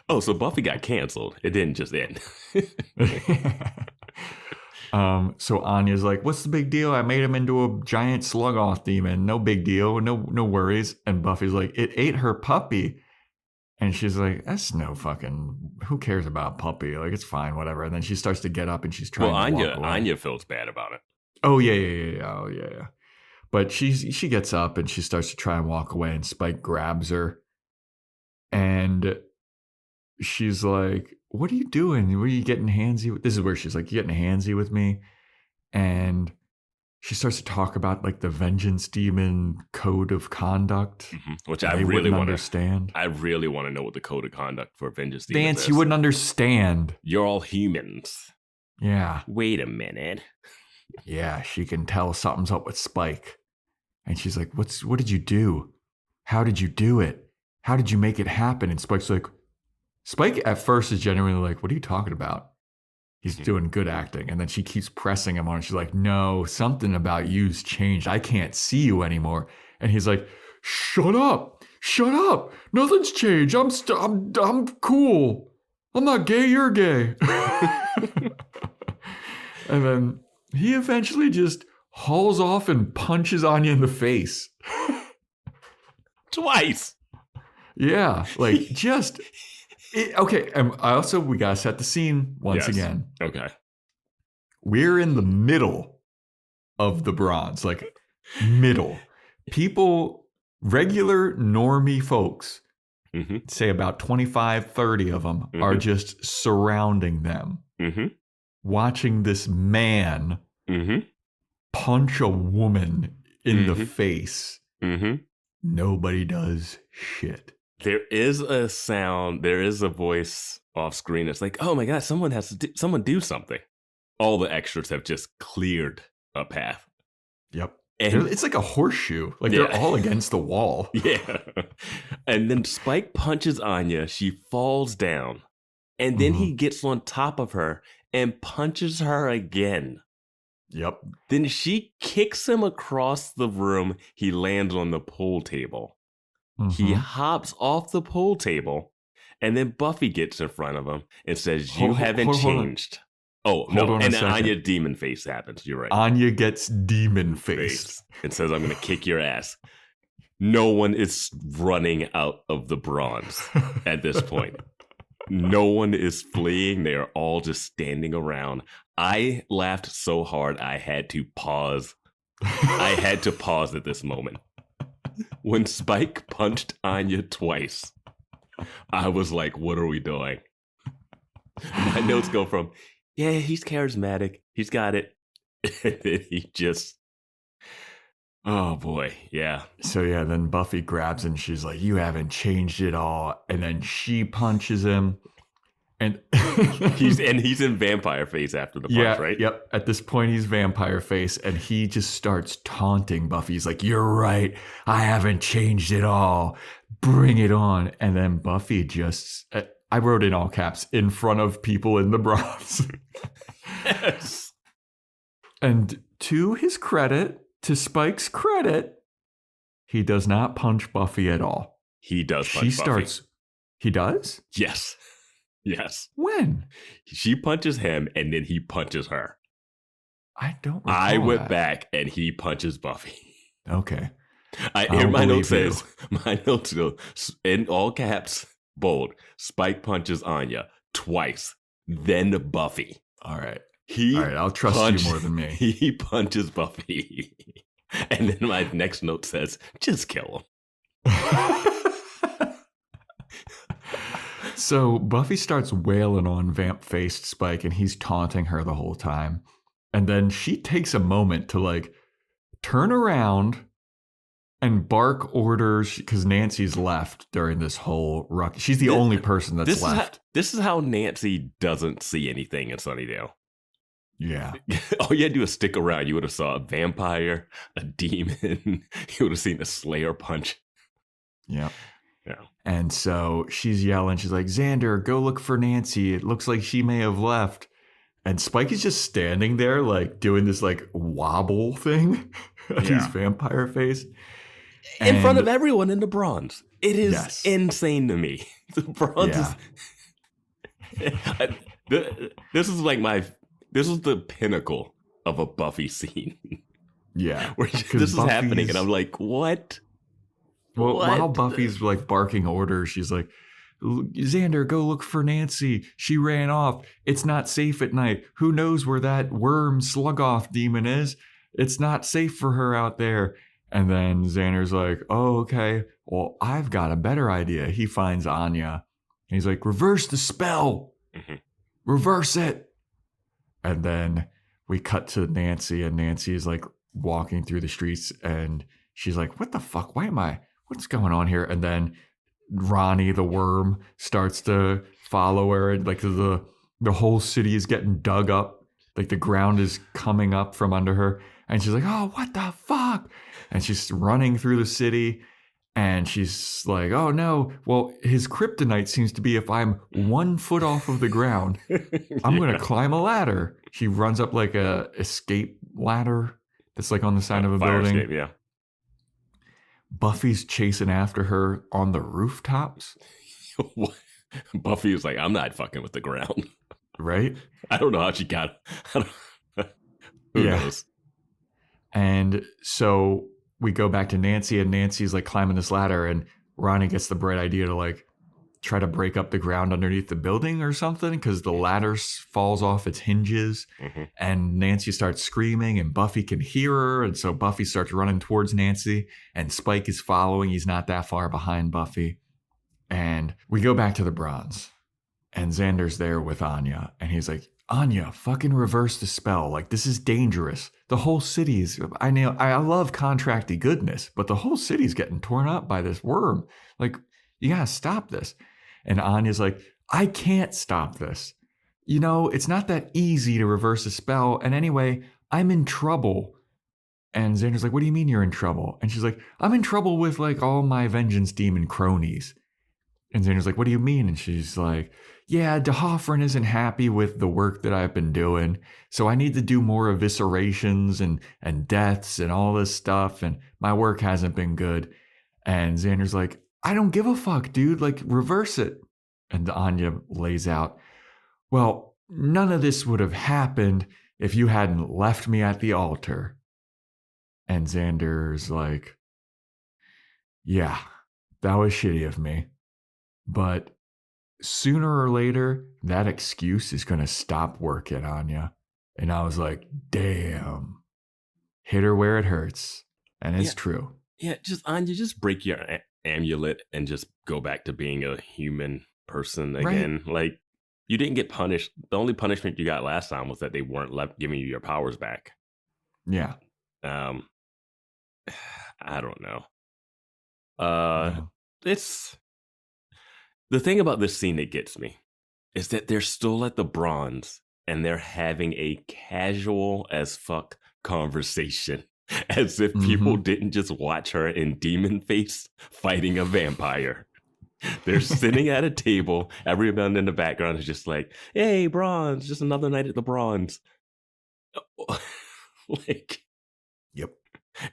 Oh, so Buffy got canceled. It didn't just end. So Anya's like, what's the big deal? I made him into a giant slug-off demon. No big deal. No worries. And Buffy's like, it ate her puppy. And she's like, that's no fucking, who cares about puppy? Like, it's fine, whatever. And then she starts to get up and she's trying to walk away. Anya feels bad about it. Oh, yeah. Oh, yeah. But she gets up and she starts to try and walk away and Spike grabs her. And she's like, what are you doing? What are you getting handsy with? This is where she's like, you getting handsy with me? And she starts to talk about like the vengeance demon code of conduct, which I really want to understand. I really want to know what the code of conduct for vengeance demons Vance, is. you wouldn't understand. You're all humans. Yeah. Wait a minute. Yeah, she can tell something's up with Spike. And she's like, what did you do? How did you do it? How did you make it happen? And Spike at first is genuinely like, what are you talking about? He's doing good acting. And then she keeps pressing him on it. She's like, no, something about you's changed. I can't see you anymore. And he's like, shut up. Nothing's changed. I'm cool. I'm not gay. You're gay. And then he eventually just hauls off and punches Anya in the face. Twice. Yeah. Like just... Okay, we gotta set the scene once again. Okay. We're in the middle of the Bronze, like middle. People, regular normie folks, say about 25, 30 of them are just surrounding them, watching this man punch a woman in the face. Nobody does shit. There is a sound, there is a voice off screen. It's like, oh my God, someone do something. All the extras have just cleared a path. Yep. And it's like a horseshoe. Like they're all against the wall. Yeah. And then Spike punches Anya. She falls down. And then he gets on top of her and punches her again. Yep. Then she kicks him across the room. He lands on the pool table. He hops off the pool table, and then Buffy gets in front of him and says, you haven't changed. Oh, no, and then Anya demon face happens. You're right. Anya gets demon face. And says, I'm going to kick your ass. No one is running out of the Bronze at this point. No one is fleeing. They are all just standing around. I laughed so hard, I had to pause. I had to pause at this moment. When Spike punched Anya twice, I was like, what are we doing? My notes go from, yeah, he's charismatic. He's got it. And then he just, oh boy, yeah. So yeah, then Buffy grabs him. She's like, you haven't changed at all. And then she punches him. And he's in vampire face after the punch, right? Yep. At this point, he's vampire face, and he just starts taunting Buffy. He's like, "You're right. I haven't changed at all. Bring it on." And then Buffy just, I wrote in all caps, in front of people in the Bronze. Yes. And to his credit, to Spike's credit, he does not punch Buffy at all. He does punch Buffy. He does? Yes. Yes. When? She punches him and then he punches her. I don't recall I went that. back and he punches Buffy. Okay. My note says, in all caps, bold, Spike punches Anya twice, then Buffy. All right. All right, I'll trust you more than me. He punches Buffy. And then my next note says, just kill him. So Buffy starts wailing on vamp-faced Spike, and he's taunting her the whole time. And then she takes a moment to like turn around and bark orders because Nancy's left during this whole ruck. She's the only person that's left. This is how Nancy doesn't see anything in Sunnydale. Yeah. All you had to do is stick around. You would have saw a vampire, a demon. You would have seen a Slayer punch. Yeah. Yeah. And so she's yelling. She's like, Xander, go look for Nancy. It looks like she may have left. And Spike is just standing there, like doing this like wobble thing. He's vampire faced. In front of everyone in the Bronze. It is insane to me. The Bronze is... This is the pinnacle of a Buffy scene. Yeah. Where this is happening and I'm like, what? Well, while Buffy's like barking orders, she's like, Xander, go look for Nancy. She ran off. It's not safe at night. Who knows where that worm slug-off demon is? It's not safe for her out there. And then Xander's like, oh, okay. Well, I've got a better idea. He finds Anya. And he's like, reverse the spell. Mm-hmm. Reverse it. And then we cut to Nancy, and Nancy is like walking through the streets, and she's like, what the fuck? What's going on here? And then Ronnie, the worm, starts to follow her, and like the whole city is getting dug up. Like the ground is coming up from under her. And she's like, oh, what the fuck? And she's running through the city, and she's like, oh no, well, his kryptonite seems to be if I'm 1 foot off of the ground, I'm going to climb a ladder. She runs up like a escape ladder that's like on the side of a building. Escape, yeah. Buffy's chasing after her on the rooftops. Buffy was like, I'm not fucking with the ground. Right? I don't know how she got it. Who knows? And so we go back to Nancy, and Nancy's like climbing this ladder, and Ronnie gets the bright idea to like try to break up the ground underneath the building or something because the ladder falls off its hinges. Mm-hmm. And Nancy starts screaming, and Buffy can hear her. And so Buffy starts running towards Nancy, and Spike is following. He's not that far behind Buffy. And we go back to the Bronze, and Xander's there with Anya, and he's like, Anya, fucking reverse the spell. Like, this is dangerous. The whole city's, I love contracty goodness, but the whole city's getting torn up by this worm. Like, you gotta stop this. And Anya's like, I can't stop this. You know, it's not that easy to reverse a spell. And anyway, I'm in trouble. And Xander's like, what do you mean you're in trouble? And she's like, I'm in trouble with like all my vengeance demon cronies. And Xander's like, what do you mean? And she's like, yeah, DeHoffrin isn't happy with the work that I've been doing. So I need to do more eviscerations and deaths and all this stuff. And my work hasn't been good. And Xander's like, I don't give a fuck, dude. Like, reverse it. And Anya lays out, well, none of this would have happened if you hadn't left me at the altar. And Xander's like, yeah, that was shitty of me. But sooner or later, that excuse is going to stop working, Anya. And I was like, damn. Hit her where it hurts. And it's true. Yeah, just Anya, just break your amulet and just go back to being a human person again. Right. Like, you didn't get punished. The only punishment you got last time was that they weren't giving you your powers back. Yeah. I don't know. It's... The thing about this scene that gets me is that they're still at the Bronze and they're having a casual as fuck conversation as if people didn't just watch her in demon face fighting a vampire. They're sitting at a table. Everyone in the background is just like, hey, Bronze, just another night at the Bronze. Like, yep.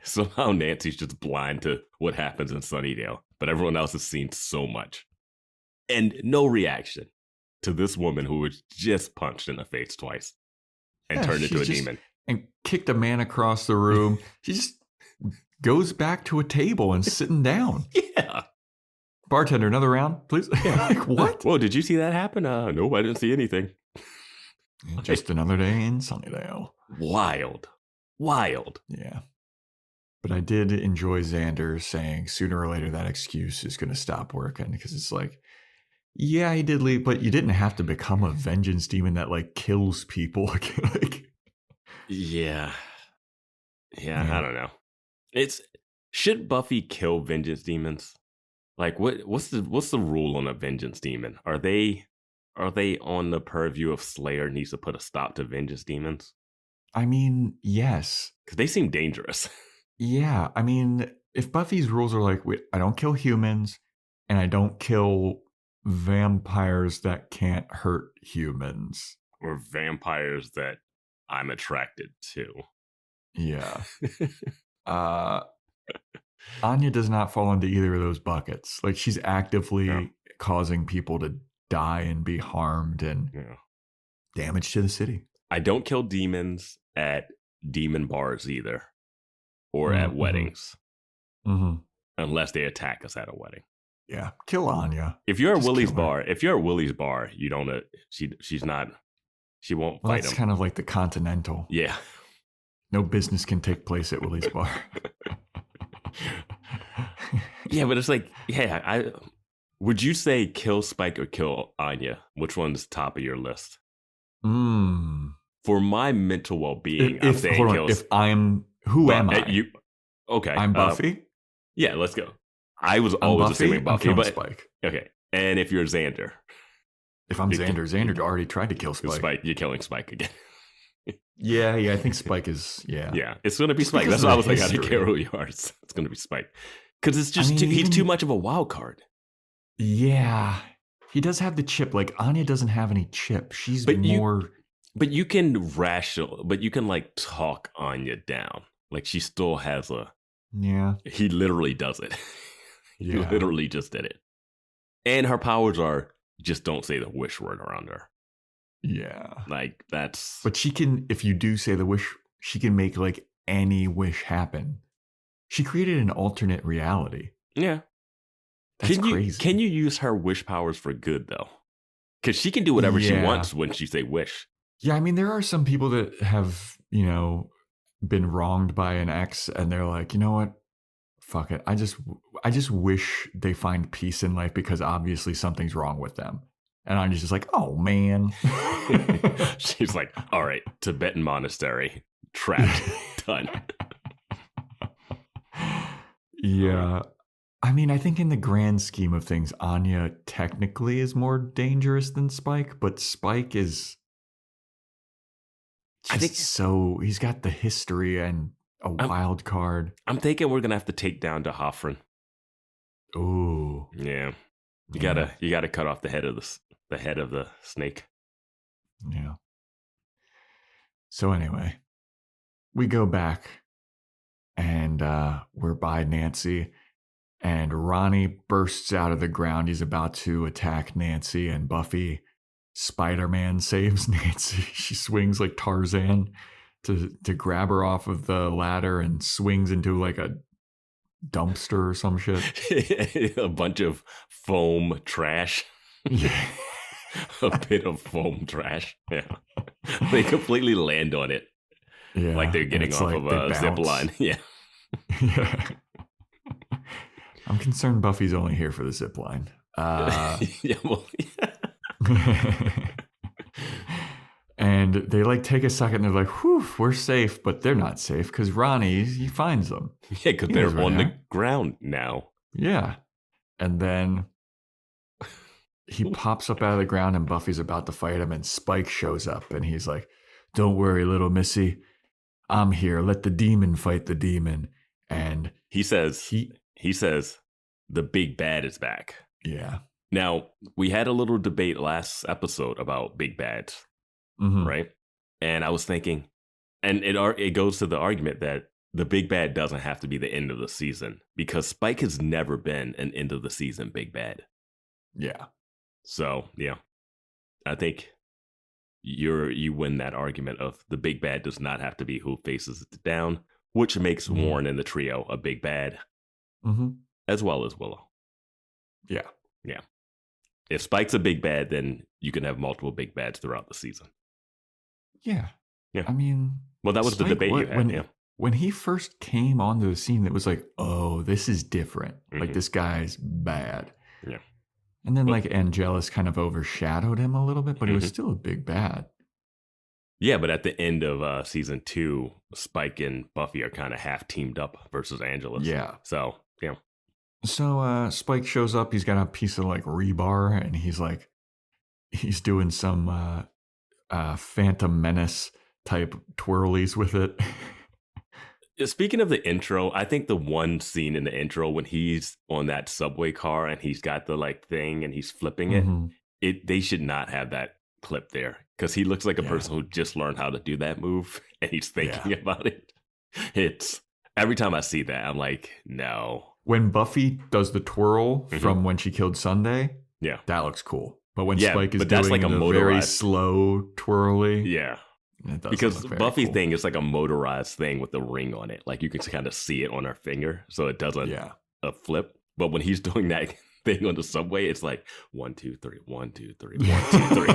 Somehow Nancy's just blind to what happens in Sunnydale, but everyone else has seen so much. And no reaction to this woman who was just punched in the face twice and turned into a demon. And kicked a man across the room. She just goes back to a table and sitting down. Yeah. Bartender, another round, please. Like, what? Whoa, did you see that happen? No, I didn't see anything. Just another day in Sunnydale. Wild. Yeah. But I did enjoy Xander saying sooner or later that excuse is going to stop working, because it's like, yeah, he did leave, but you didn't have to become a vengeance demon that like kills people. Yeah, I don't know. Should Buffy kill vengeance demons? Like, what's the rule on a vengeance demon? Are they on the purview of Slayer needs to put a stop to vengeance demons? I mean, yes, because they seem dangerous. Yeah, I mean, if Buffy's rules are like, I don't kill humans, and I don't kill vampires that can't hurt humans, or vampires that I'm attracted to. Yeah. Anya does not fall into either of those buckets. Like, she's actively causing people to die and be harmed and damage to the city. I don't kill demons at demon bars either, or at weddings, unless they attack us at a wedding. Yeah, kill Anya. If you're at Willie's bar, you don't. She's not. She won't fight him. That's kind of like the Continental. Yeah. No business can take place at Willie's bar. Yeah, but it's like, would you say kill Spike or kill Anya? Which one's top of your list? For my mental well-being, I'm saying kill. If I'm, who am I? You, okay, I'm Buffy. Yeah, let's go. I was always assuming Buffy, but Spike. Okay, and if you're Xander, if I'm Xander already tried to kill Spike. You're killing Spike again. Yeah, I think Spike is, Yeah, it's going to be Spike. That's why I was like, I don't care who you are. It's going to be Spike. Because it's just, he's too much of a wild card. Yeah, he does have the chip. Like, Anya doesn't have any chip. She's more... But you can like talk Anya down. Like, she still has a... Yeah. He literally does it. He literally just did it. And her powers are, just don't say the wish word around her. Yeah. Like, that's... But she can, if you do say the wish, she can make, like, any wish happen. She created an alternate reality. Yeah. That's crazy. Can you use her wish powers for good, though? Because she can do whatever she wants when she say wish. Yeah, I mean, there are some people that have, been wronged by an ex, and they're like, you know what? Fuck it. I just wish they find peace in life, because obviously something's wrong with them. And I'm just like, oh, man. She's like, all right, Tibetan monastery, trapped, done. Yeah. I mean, I think in the grand scheme of things, Anya technically is more dangerous than Spike, but Spike is... he's got the history and a wild card. I'm thinking we're gonna have to take down the Hoffren. Ooh, yeah. You gotta cut off the head of the snake. Yeah. So anyway, we go back, and we're by Nancy, and Ronnie bursts out of the ground. He's about to attack Nancy, and Buffy Spider-Man saves Nancy. She swings like Tarzan to grab her off of the ladder and swings into like a dumpster or some shit. A bunch of foam trash. Yeah. A bit of foam trash. Yeah. They completely land on it. Yeah. Like they're getting off like of a zip line. Yeah. Yeah. I'm concerned Buffy's only here for the zip line. Yeah, well, yeah. And they like take a second and they're like, whew, we're safe, but they're not safe because Ronnie, he finds them. Yeah, because they're on the ground now. Yeah. And then he pops up out of the ground and Buffy's about to fight him, and Spike shows up and he's like, don't worry, little missy. I'm here. Let the demon fight the demon. And he says, the big bad is back. Yeah. Now, we had a little debate last episode about big bads, right? And I was thinking, and it goes to the argument that the big bad doesn't have to be the end of the season because Spike has never been an end of the season big bad. Yeah. So, yeah, I think you win that argument of the big bad does not have to be who faces it down, which makes Warren and the trio a big bad, as well as Willow. Yeah. Yeah. If Spike's a big bad, then you can have multiple big bads throughout the season. Yeah. Yeah. I mean, well, that was Spike, the debate you had. When he first came onto the scene, it was like, oh, this is different. Like, this guy's bad. Yeah. And then, like, Angelus kind of overshadowed him a little bit, but he was still a big bad. Yeah, but at the end of season 2, Spike and Buffy are kind of half teamed up versus Angelus. Yeah. So, yeah. So Spike shows up. He's got a piece of, like, rebar, and he's doing some Phantom Menace type twirlies with it. Speaking of the intro, I think the one scene in the intro when he's on that subway car and he's got the like thing and he's flipping it, they should not have that clip there because he looks like a person who just learned how to do that move and he's thinking about it. It's every time I see that, I'm like, no. When Buffy does the twirl from when she killed Sunday, that looks cool. But when Spike is doing like a very slow twirly, because Buffy's thing is like a motorized thing with the ring on it. Like you can kind of see it on her finger, so it doesn't flip. But when he's doing that thing on the subway, it's like 1, 2, 3, 1, 2, 3, 1, 2, 3.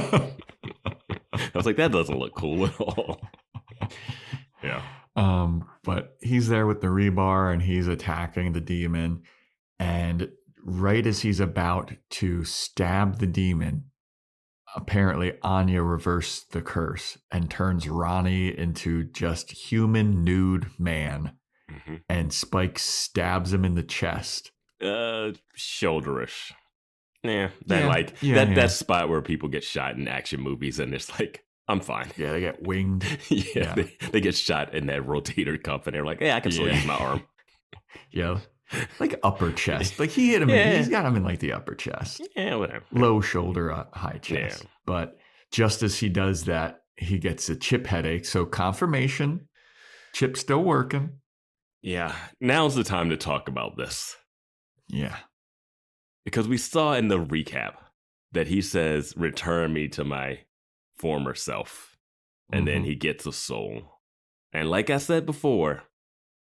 I was like, that doesn't look cool at all. Yeah. But he's there with the rebar and he's attacking the demon. And right as he's about to stab the demon, apparently Anya reversed the curse and turns Ronnie into just human nude man. And Spike stabs him in the chest. Shoulderish. That spot where people get shot in action movies and it's like, I'm fine. Yeah, they get winged. They get shot in that rotator cuff and they're like, hey, I can still use my arm. Yeah. Like upper chest. Like he hit him he's got him in like the upper chest. Yeah, whatever. Low shoulder, high chest. But just as he does that, he gets a Chip headache. So confirmation, Chip's still working. Yeah. Now's the time to talk about this. Yeah. Because we saw in the recap that he says, return me to my former self. And then he gets a soul. And like I said before,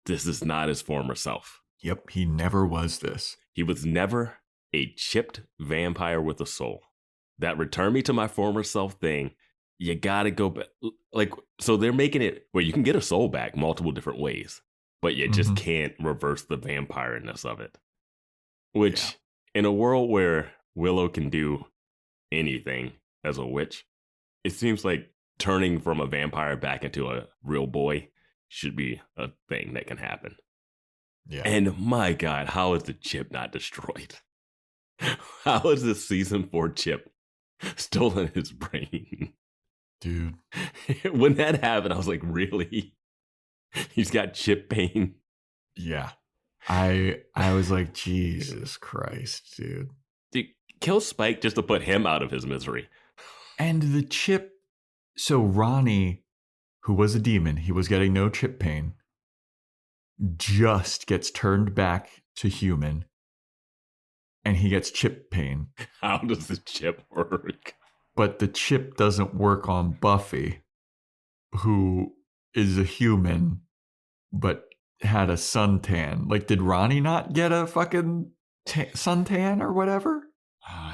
this is not his former self. Yep, he never was this. He was never a chipped vampire with a soul. That return me to my former self thing, you gotta go back. Like, so they're making it where you can get a soul back multiple different ways, but you just can't reverse the vampireness of it. Which, in a world where Willow can do anything as a witch, it seems like turning from a vampire back into a real boy should be a thing that can happen. Yeah. And my God, how is the chip not destroyed? How is this season 4 chip still in his brain? Dude. When that happened, I was like, really? He's got chip pain? Yeah. I was like, Jesus Christ, dude. Dude, kill Spike just to put him out of his misery. And the chip, so Ronnie, who was a demon, he was getting no chip pain, just gets turned back to human and he gets chip pain. How does the chip work? But the chip doesn't work on Buffy, who is a human but had a suntan. Like, did Ronnie not get a fucking suntan or whatever?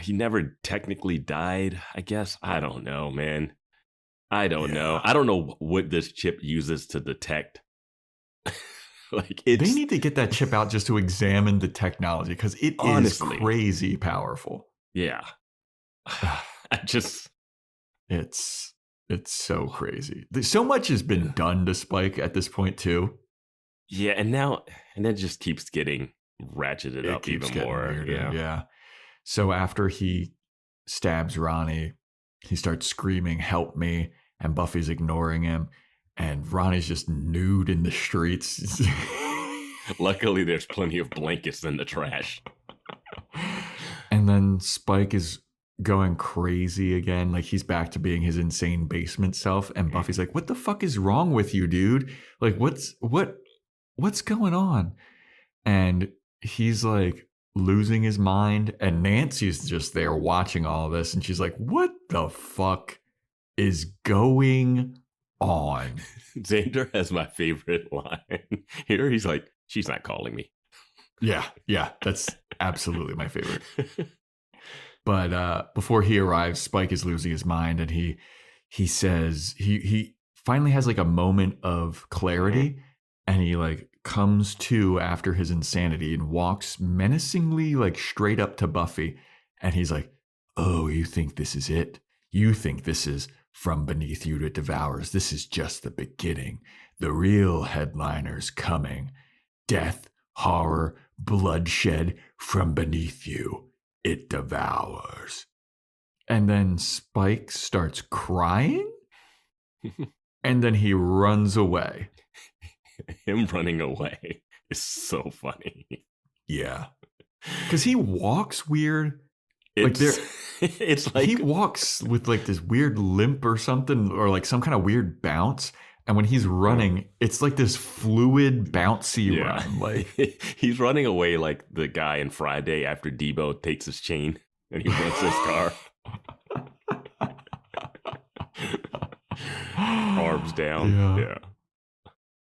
He never technically died, I guess. I don't know, man. I don't know. I don't know what this chip uses to detect. Like, they need to get that chip out just to examine the technology because it is crazy powerful. Yeah. It's so crazy. So much has been done to Spike at this point too. Yeah, and it just keeps getting ratcheted up even more. Weirder, yeah. So after he stabs Ronnie, he starts screaming, "Help me!" and Buffy's ignoring him. And Ronnie's just nude in the streets. Luckily, there's plenty of blankets in the trash. And then Spike is going crazy again. Like, he's back to being his insane basement self. And Buffy's like, what the fuck is wrong with you, dude? Like, what what's going on? And he's like losing his mind. And Nancy's just there watching all this. And she's like, what the fuck is going on? Xander has my favorite line. Here he's like, she's not calling me. Yeah, that's absolutely my favorite. But before he arrives, Spike is losing his mind, and he says he finally has like a moment of clarity, and he like comes to after his insanity and walks menacingly like straight up to Buffy, and he's like, "Oh, you think this is it? You think this is from beneath you it devours? This is just the beginning. The real headliner's coming. Death, horror, bloodshed from beneath you. It devours." And then Spike starts crying. And then he runs away. Him running away is so funny. Yeah. Because he walks weird. It's like he walks with like this weird limp or something, or like some kind of weird bounce. And when he's running, it's like this fluid, bouncy run. Like he's running away like the guy in Friday after Debo takes his chain and he runs his car. Arms down. Yeah.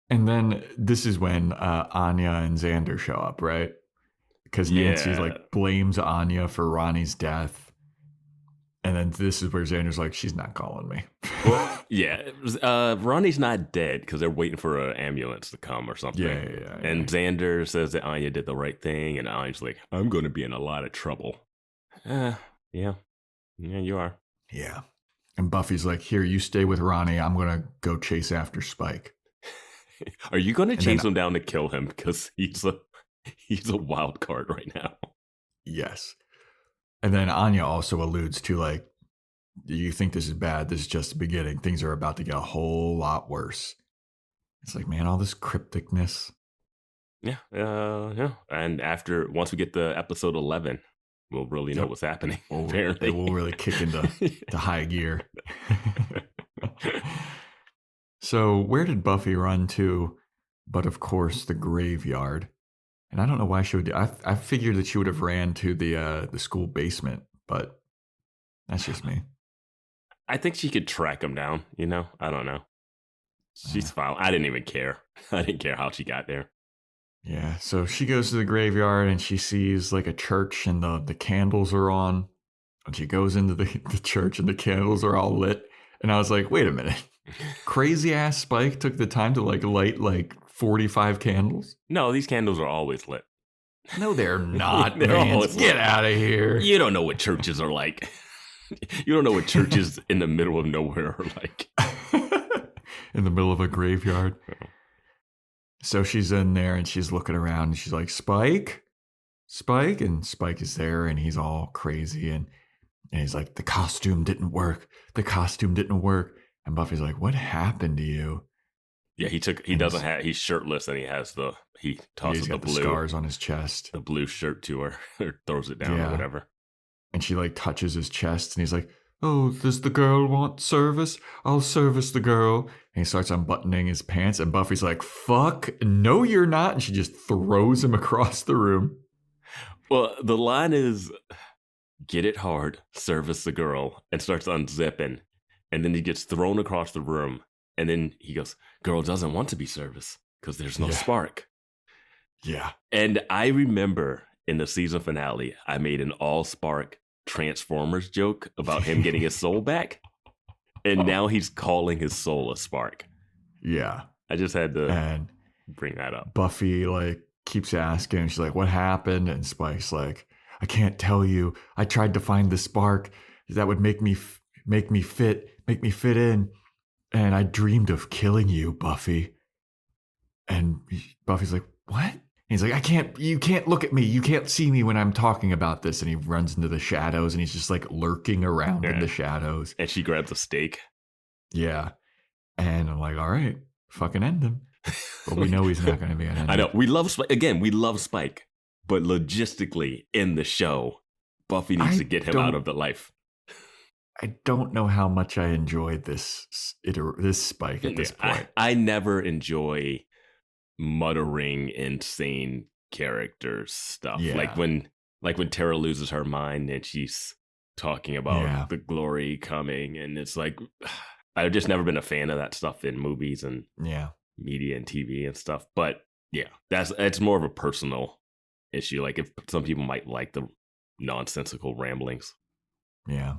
And then this is when Anya and Xander show up, right? Because Nancy like blames Anya for Ronnie's death. And then this is where Xander's like, she's not calling me. Well, Ronnie's not dead because they're waiting for an ambulance to come or something. Yeah. And Xander says that Anya did the right thing, and Anya's like, I'm going to be in a lot of trouble. Yeah, you are. Yeah. And Buffy's like, here, you stay with Ronnie. I'm going to go chase after Spike. Are you going to chase him down to kill him? Because he's a wild card right now. Yes. And then Anya also alludes to like, you think this is bad. This is just the beginning. Things are about to get a whole lot worse. It's like, man, all this crypticness. Yeah. And once we get to episode 11, we'll really know what's happening. Apparently. It will really kick into high gear. So where did Buffy run to? But of course, the graveyard. And I don't know why she would do. I figured that she would have ran to the school basement, but that's just me. I think she could track him down. I don't know. She's fine. I didn't even care. I didn't care how she got there. Yeah. So she goes to the graveyard and she sees like a church and the candles are on. And she goes into the church and the candles are all lit. And I was like, wait a minute. Crazy ass Spike took the time to like light like 45 candles? No, these candles are always lit. No, they're not. Get out of here. You don't know what churches are like. You don't know what churches in the middle of nowhere are like. In the middle of a graveyard. So she's in there and she's looking around and she's like, Spike? And Spike is there and he's all crazy and he's like, the costume didn't work. And Buffy's like, what happened to you? Yeah, he's shirtless and he tosses the blue scars on his chest. The blue shirt to her or throws it down or whatever. And she like touches his chest and he's like, oh, does the girl want service? I'll service the girl. And he starts unbuttoning his pants and Buffy's like, fuck, no, you're not. And she just throws him across the room. Well, the line is, get it hard, service the girl, and starts unzipping. And then he gets thrown across the room. And then he goes, girl doesn't want to be serviced because there's no spark. Yeah. And I remember in the season finale, I made an all-spark Transformers joke about him getting his soul back. And now he's calling his soul a spark. Yeah. I just had to bring that up. Buffy like keeps asking. She's like, what happened? And Spike's like, I can't tell you. I tried to find the spark that would make me fit in. And I dreamed of killing you, Buffy. And Buffy's like, what? And he's like, you can't look at me. You can't see me when I'm talking about this. And he runs into the shadows and he's just like lurking around in the shadows. And she grabs a steak. Yeah. And I'm like, all right, fucking end him. But we know he's not going to be an end. I know. We love Spike. Again, we love Spike. But logistically in the show, Buffy needs to get him out of the life. I don't know how much I enjoyed this Spike at this point. I never enjoy muttering, insane character stuff. Yeah. Like when Tara loses her mind and she's talking about the glory coming, and it's like I've just never been a fan of that stuff in movies and media and TV and stuff. But yeah, it's more of a personal issue. Like if some people might like the nonsensical ramblings. Yeah.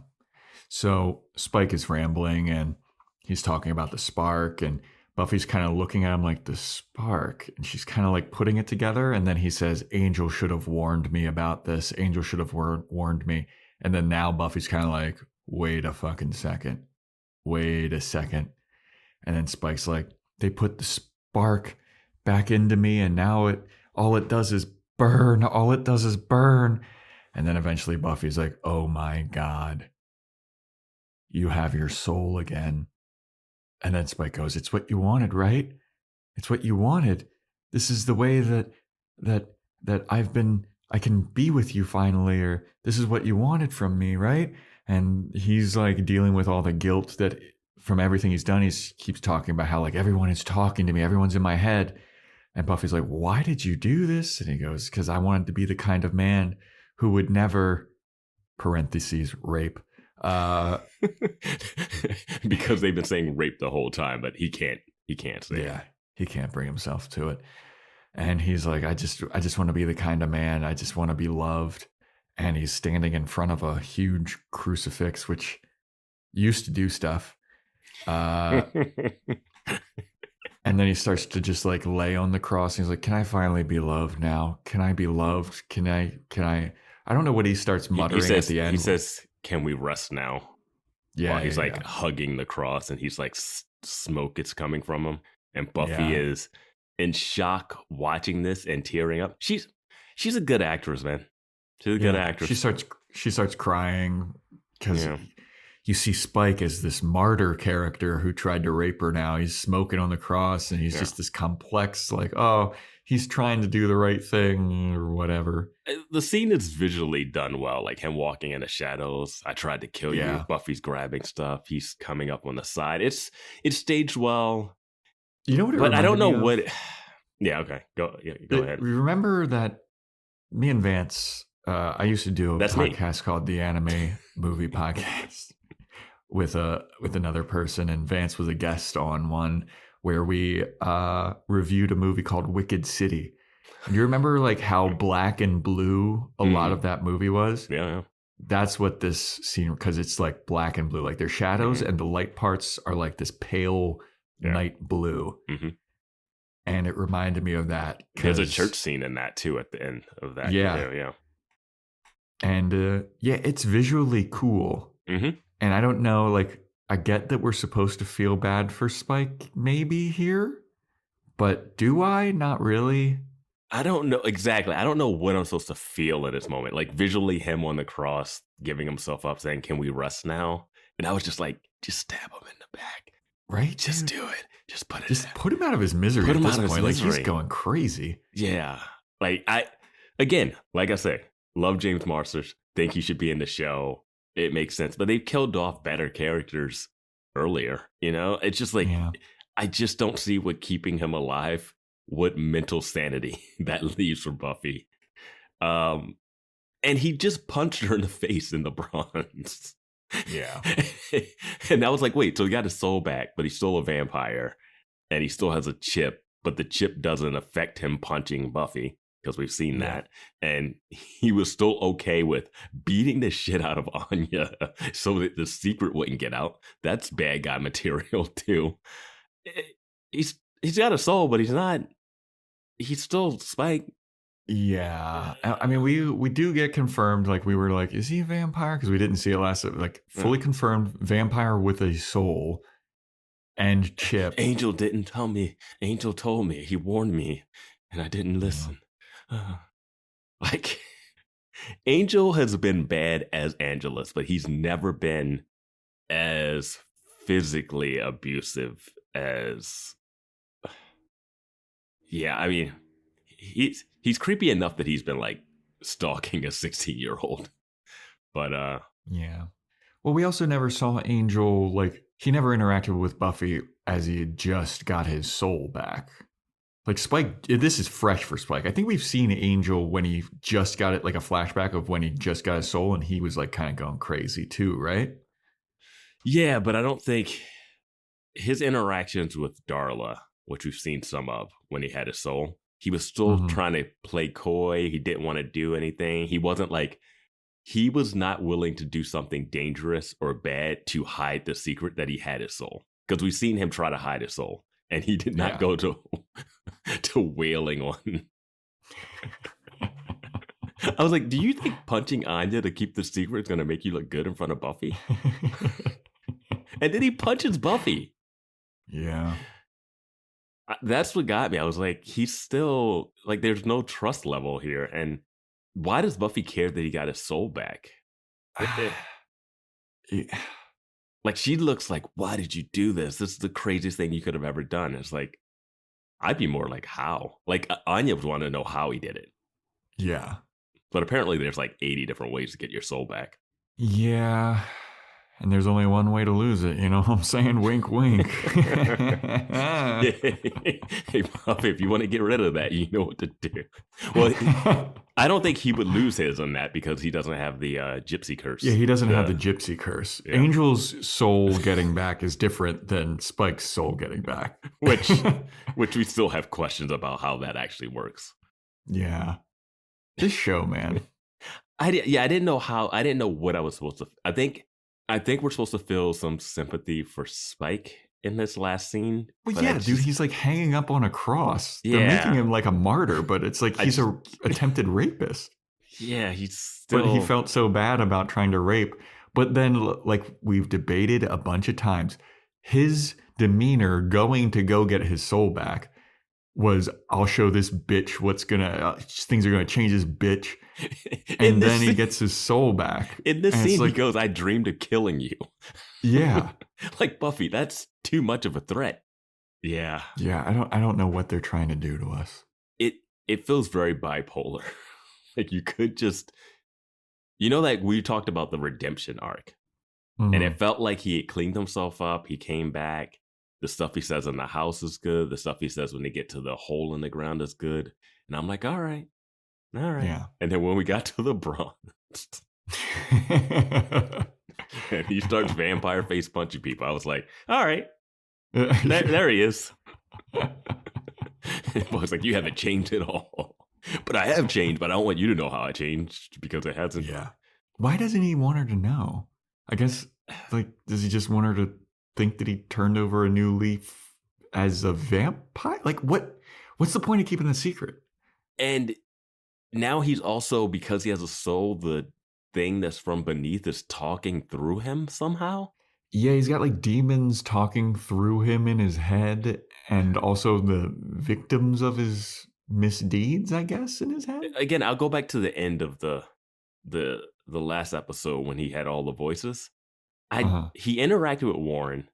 So Spike is rambling and he's talking about the spark, and Buffy's kind of looking at him like, the spark, and she's kind of like putting it together. And then he says, Angel should have warned me about this. Angel should have warned me. And then now Buffy's kind of like, wait a fucking second. Wait a second. And then Spike's like, they put the spark back into me, and now all it does is burn. All it does is burn. And then eventually Buffy's like, oh my God, you have your soul again. And then Spike goes, it's what you wanted, right? It's what you wanted. This is the way that I can be with you finally, or this is what you wanted from me, right? And he's like dealing with all the guilt that from everything he's done. He keeps talking about how like everyone is talking to me, everyone's in my head. And Buffy's like, why did you do this? And he goes, because I wanted to be the kind of man who would never, parentheses, rape. Because they've been saying rape the whole time, but he can't say it. He can't bring himself to it. And he's like, I just want to be the kind of man, I just want to be loved. And he's standing in front of a huge crucifix, which used to do stuff. And then he starts to just like lay on the cross. And he's like, can I finally be loved now? Can I be loved? Can I don't know what he starts muttering at the end. He says, can we rest now? Yeah. While he's hugging the cross, and he's like, smoke is coming from him. And Buffy is in shock watching this and tearing up. She's a good actress, man. She's a good actress. She starts crying because you see Spike as this martyr character who tried to rape her. Now he's smoking on the cross, and he's just this complex, like, oh, he's trying to do the right thing or whatever. The scene is visually done well, like him walking in the shadows. I tried to kill you. Buffy's grabbing stuff. He's coming up on the side. It's staged well. You know what? But I don't know what. Yeah. Okay. Go ahead. Remember that me and Vance. I used to do a podcast called the Anime Movie Podcast with another person, and Vance was a guest on one where we reviewed a movie called Wicked City. And you remember like how black and blue a lot of that movie was? Yeah. That's what this scene, because it's like black and blue, like there's shadows and the light parts are like this pale night blue. Mm-hmm. And it reminded me of that. There's a church scene in that too at the end of that. Yeah. And it's visually cool. Mm-hmm. And I don't know, like, I get that we're supposed to feel bad for Spike maybe here, but do I? Not really. I don't know exactly. I don't know what I'm supposed to feel in this moment. Like visually him on the cross, giving himself up, saying, can we rest now? And I was just like, just stab him in the back. Right? Just do it. Just put him out of his misery at this point. Like he's going crazy. Yeah. Like like I said, love James Marsters. Think he should be in the show. It makes sense. But they've killed off better characters earlier. You know, it's just like, I just don't see what keeping him alive, what mental sanity that leaves for Buffy. And he just punched her in the face in the bronze. Yeah. And I was like, wait, so he got his soul back, but he's still a vampire and he still has a chip, but the chip doesn't affect him punching Buffy, because we've seen that. And he was still okay with beating the shit out of Anya so that the secret wouldn't get out. That's bad guy material too. He's got a soul, but he's still Spike. Yeah. I mean, we do get confirmed, like we were like, is he a vampire? Because we didn't see it last, like fully confirmed vampire with a soul and chip. Angel didn't tell me. Angel told me. He warned me and I didn't listen. Like, Angel has been bad as Angelus, but he's never been as physically abusive as... Yeah, I mean, he's creepy enough that he's been like stalking a 16-year-old. But yeah. Well, we also never saw Angel, like he never interacted with Buffy as he had just got his soul back. Like Spike, this is fresh for Spike. I think we've seen Angel when he just got it, like a flashback of when he just got his soul, and he was like kind of going crazy too, right? Yeah, but I don't think his interactions with Darla, which we've seen some of when he had his soul, he was still trying to play coy. He didn't want to do anything. He wasn't like, he was not willing to do something dangerous or bad to hide the secret that he had his soul. Because we've seen him try to hide his soul, and he did not go to wailing on. I was like, do you think punching Anya to keep the secret is going to make you look good in front of Buffy? And then he punches Buffy. Yeah. That's what got me. I was like, he's still, like, there's no trust level here. And why does Buffy care that he got his soul back? Yeah. Like, she looks like, why did you do this? This is the craziest thing you could have ever done. It's like, I'd be more like, how? Like, Anya would want to know how he did it. Yeah. But apparently there's like 80 different ways to get your soul back. Yeah. And there's only one way to lose it. You know what I'm saying? Wink, wink. Hey, Buffy, if you want to get rid of that, you know what to do. Well, I don't think he would lose his on that because he doesn't have the gypsy curse. Yeah, he doesn't have the gypsy curse. Yeah. Angel's soul getting back is different than Spike's soul getting back. Which we still have questions about how that actually works. Yeah. This show, man. I didn't know what I was supposed to. I think we're supposed to feel some sympathy for Spike in this last scene. Well, yeah, dude, he's like hanging up on a cross. Yeah. They're making him like a martyr, but it's like he's a attempted rapist. Yeah, he's still. But he felt so bad about trying to rape. But then, like we've debated a bunch of times, his demeanor going to go get his soul back was, I'll show this bitch what's gonna, things are gonna change this bitch. And then he gets his soul back. In this scene, he goes, I dreamed of killing you. Yeah. Like, Buffy, that's too much of a threat. Yeah. Yeah, I don't know what they're trying to do to us. It feels very bipolar. Like, you could just, like we talked about the redemption arc. Mm-hmm. And it felt like he had cleaned himself up. He came back. The stuff he says in the house is good. The stuff he says when they get to the hole in the ground is good. And I'm like, all right. Yeah. And then when we got to the bronze, and he starts vampire face punching people, I was like, all right. There he is. I was like, you haven't changed at all. But I have changed, but I don't want you to know how I changed because it hasn't. Yeah. Why doesn't he want her to know? I guess, like, does he just want her to think that he turned over a new leaf as a vampire? Like, what's the point of keeping the secret? And now he's also, because he has a soul, the thing that's from beneath is talking through him somehow. Yeah, he's got like demons talking through him in his head, and also the victims of his misdeeds, I guess, in his head. Again, I'll go back to the end of the last episode when he had all the voices. He interacted with Warren,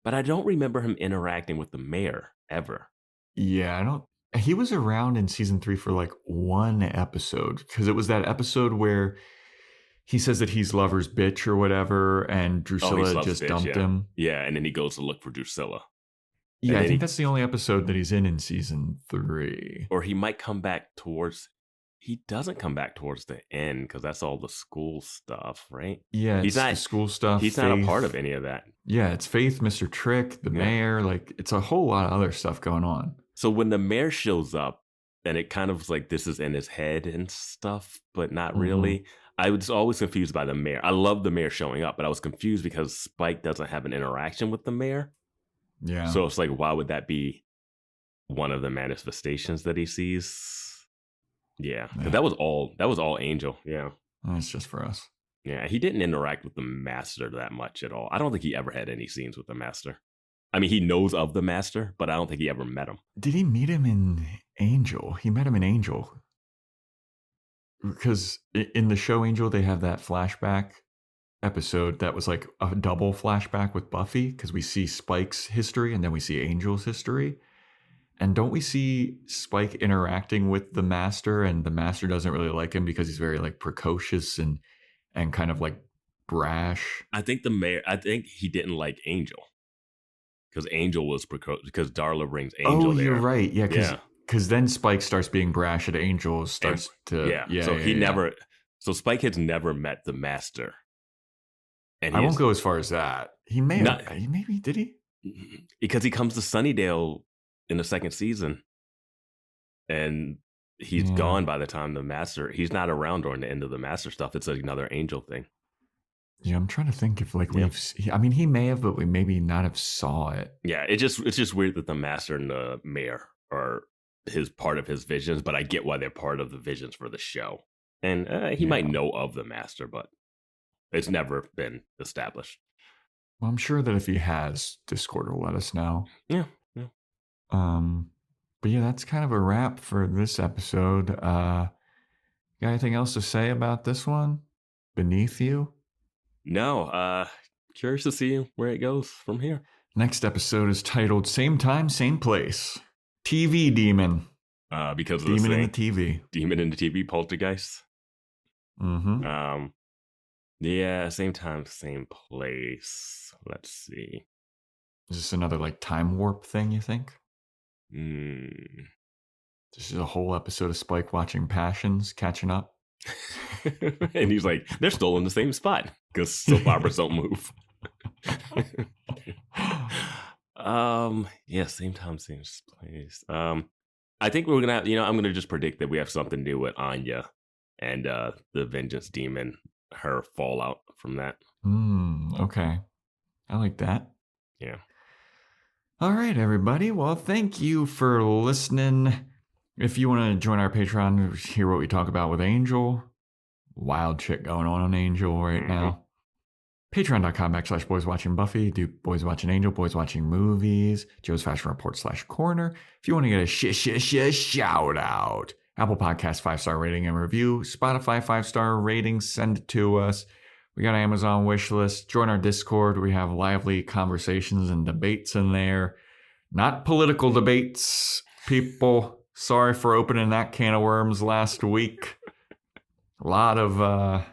but I don't remember him interacting with the mayor ever. Yeah, he was around in season 3 for like one episode, because it was that episode where he says that he's Lover's bitch or whatever, and Drusilla just dumped him. Yeah, and then he goes to look for Drusilla. Yeah, I think that's the only episode that he's in season 3. Or he might come back he doesn't come back towards the end, because that's all the school stuff, right? Yeah, he's not the school stuff. He's not a part of any of that. Yeah, it's Faith, Mr. Trick, the mayor, like it's a whole lot of other stuff going on. So when the mayor shows up, and it kind of like this is in his head and stuff, but not really. I was always confused by the mayor. I love the mayor showing up, but I was confused because Spike doesn't have an interaction with the mayor. Yeah. So it's like, why would that be one of the manifestations that he sees? Yeah. That was all Angel. Yeah. That's just for us. Yeah. He didn't interact with the master that much at all. I don't think he ever had any scenes with the master. I mean, he knows of the master, but I don't think he ever met him. Did he meet him in Angel? He met him in Angel. Because in the show Angel, they have that flashback episode that was like a double flashback with Buffy, because we see Spike's history and then we see Angel's history. And don't we see Spike interacting with the master, and the master doesn't really like him because he's very like precocious and kind of like brash. I think he didn't like Angel. Because Angel was because Darla brings Angel there. Oh, you're right. Yeah, because then Spike starts being brash at Angel, So Spike has never met the Master. And I won't go as far as that. He may have, maybe, did he? Because he comes to Sunnydale in the second season. And he's gone by the time the Master, he's not around during the end of the Master stuff. It's another Angel thing. Yeah, I'm trying to think if he may have, but we maybe not have saw it. Yeah, it's just weird that the Master and the Mayor are part of his visions, but I get why they're part of the visions for the show. And he might know of the Master, but it's never been established. Well, I'm sure that if he has, Discord will let us know. Yeah. But yeah, that's kind of a wrap for this episode. Got anything else to say about this one? Beneath You? No. Curious to see where it goes from here. Next episode is titled Same Time, Same Place. TV Demon. Because of Demon in the TV. Demon in the TV poltergeist. Mm-hmm. Yeah, same time, same place. Let's see. Is this another like time warp thing, you think? This is a whole episode of Spike watching Passions, catching up. And he's like, they're still in the same spot because soap operas don't move. Yeah, same time, same place. I think we're gonna have, I'm gonna just predict that we have something to do with Anya and the Vengeance Demon, her fallout from that. Okay. I like that. Yeah. All right, everybody. Well, thank you for listening. If you want to join our Patreon, hear what we talk about with Angel, wild shit going on Angel right now. Patreon.com/Boys Watching Buffy. Do Boys Watching Angel, Boys Watching Movies, Joe's Fashion Report /corner. If you want to get a shout out, Apple Podcast 5-star rating and review, Spotify 5-star rating, send it to us. We got an Amazon wish list. Join our Discord. We have lively conversations and debates in there. Not political debates, people. Sorry for opening that can of worms last week. A lot of,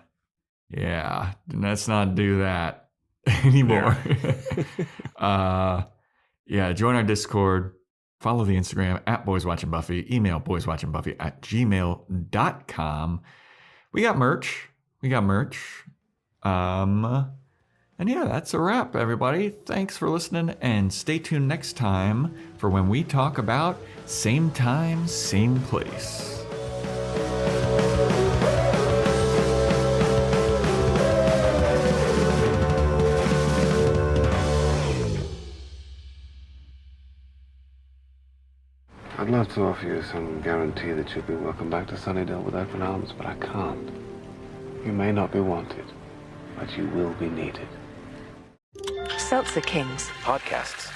let's not do that anymore. Join our Discord. Follow the Instagram @Boys Watching Buffy. Email boyswatchingbuffy@gmail.com. We got merch. And yeah, that's a wrap, everybody. Thanks for listening, and stay tuned next time for when we talk about Same Time, Same Place. I'd love to offer you some guarantee that you'll be welcome back to Sunnydale with open arms, but I can't. You may not be wanted, but you will be needed. Seltzer Kings podcasts.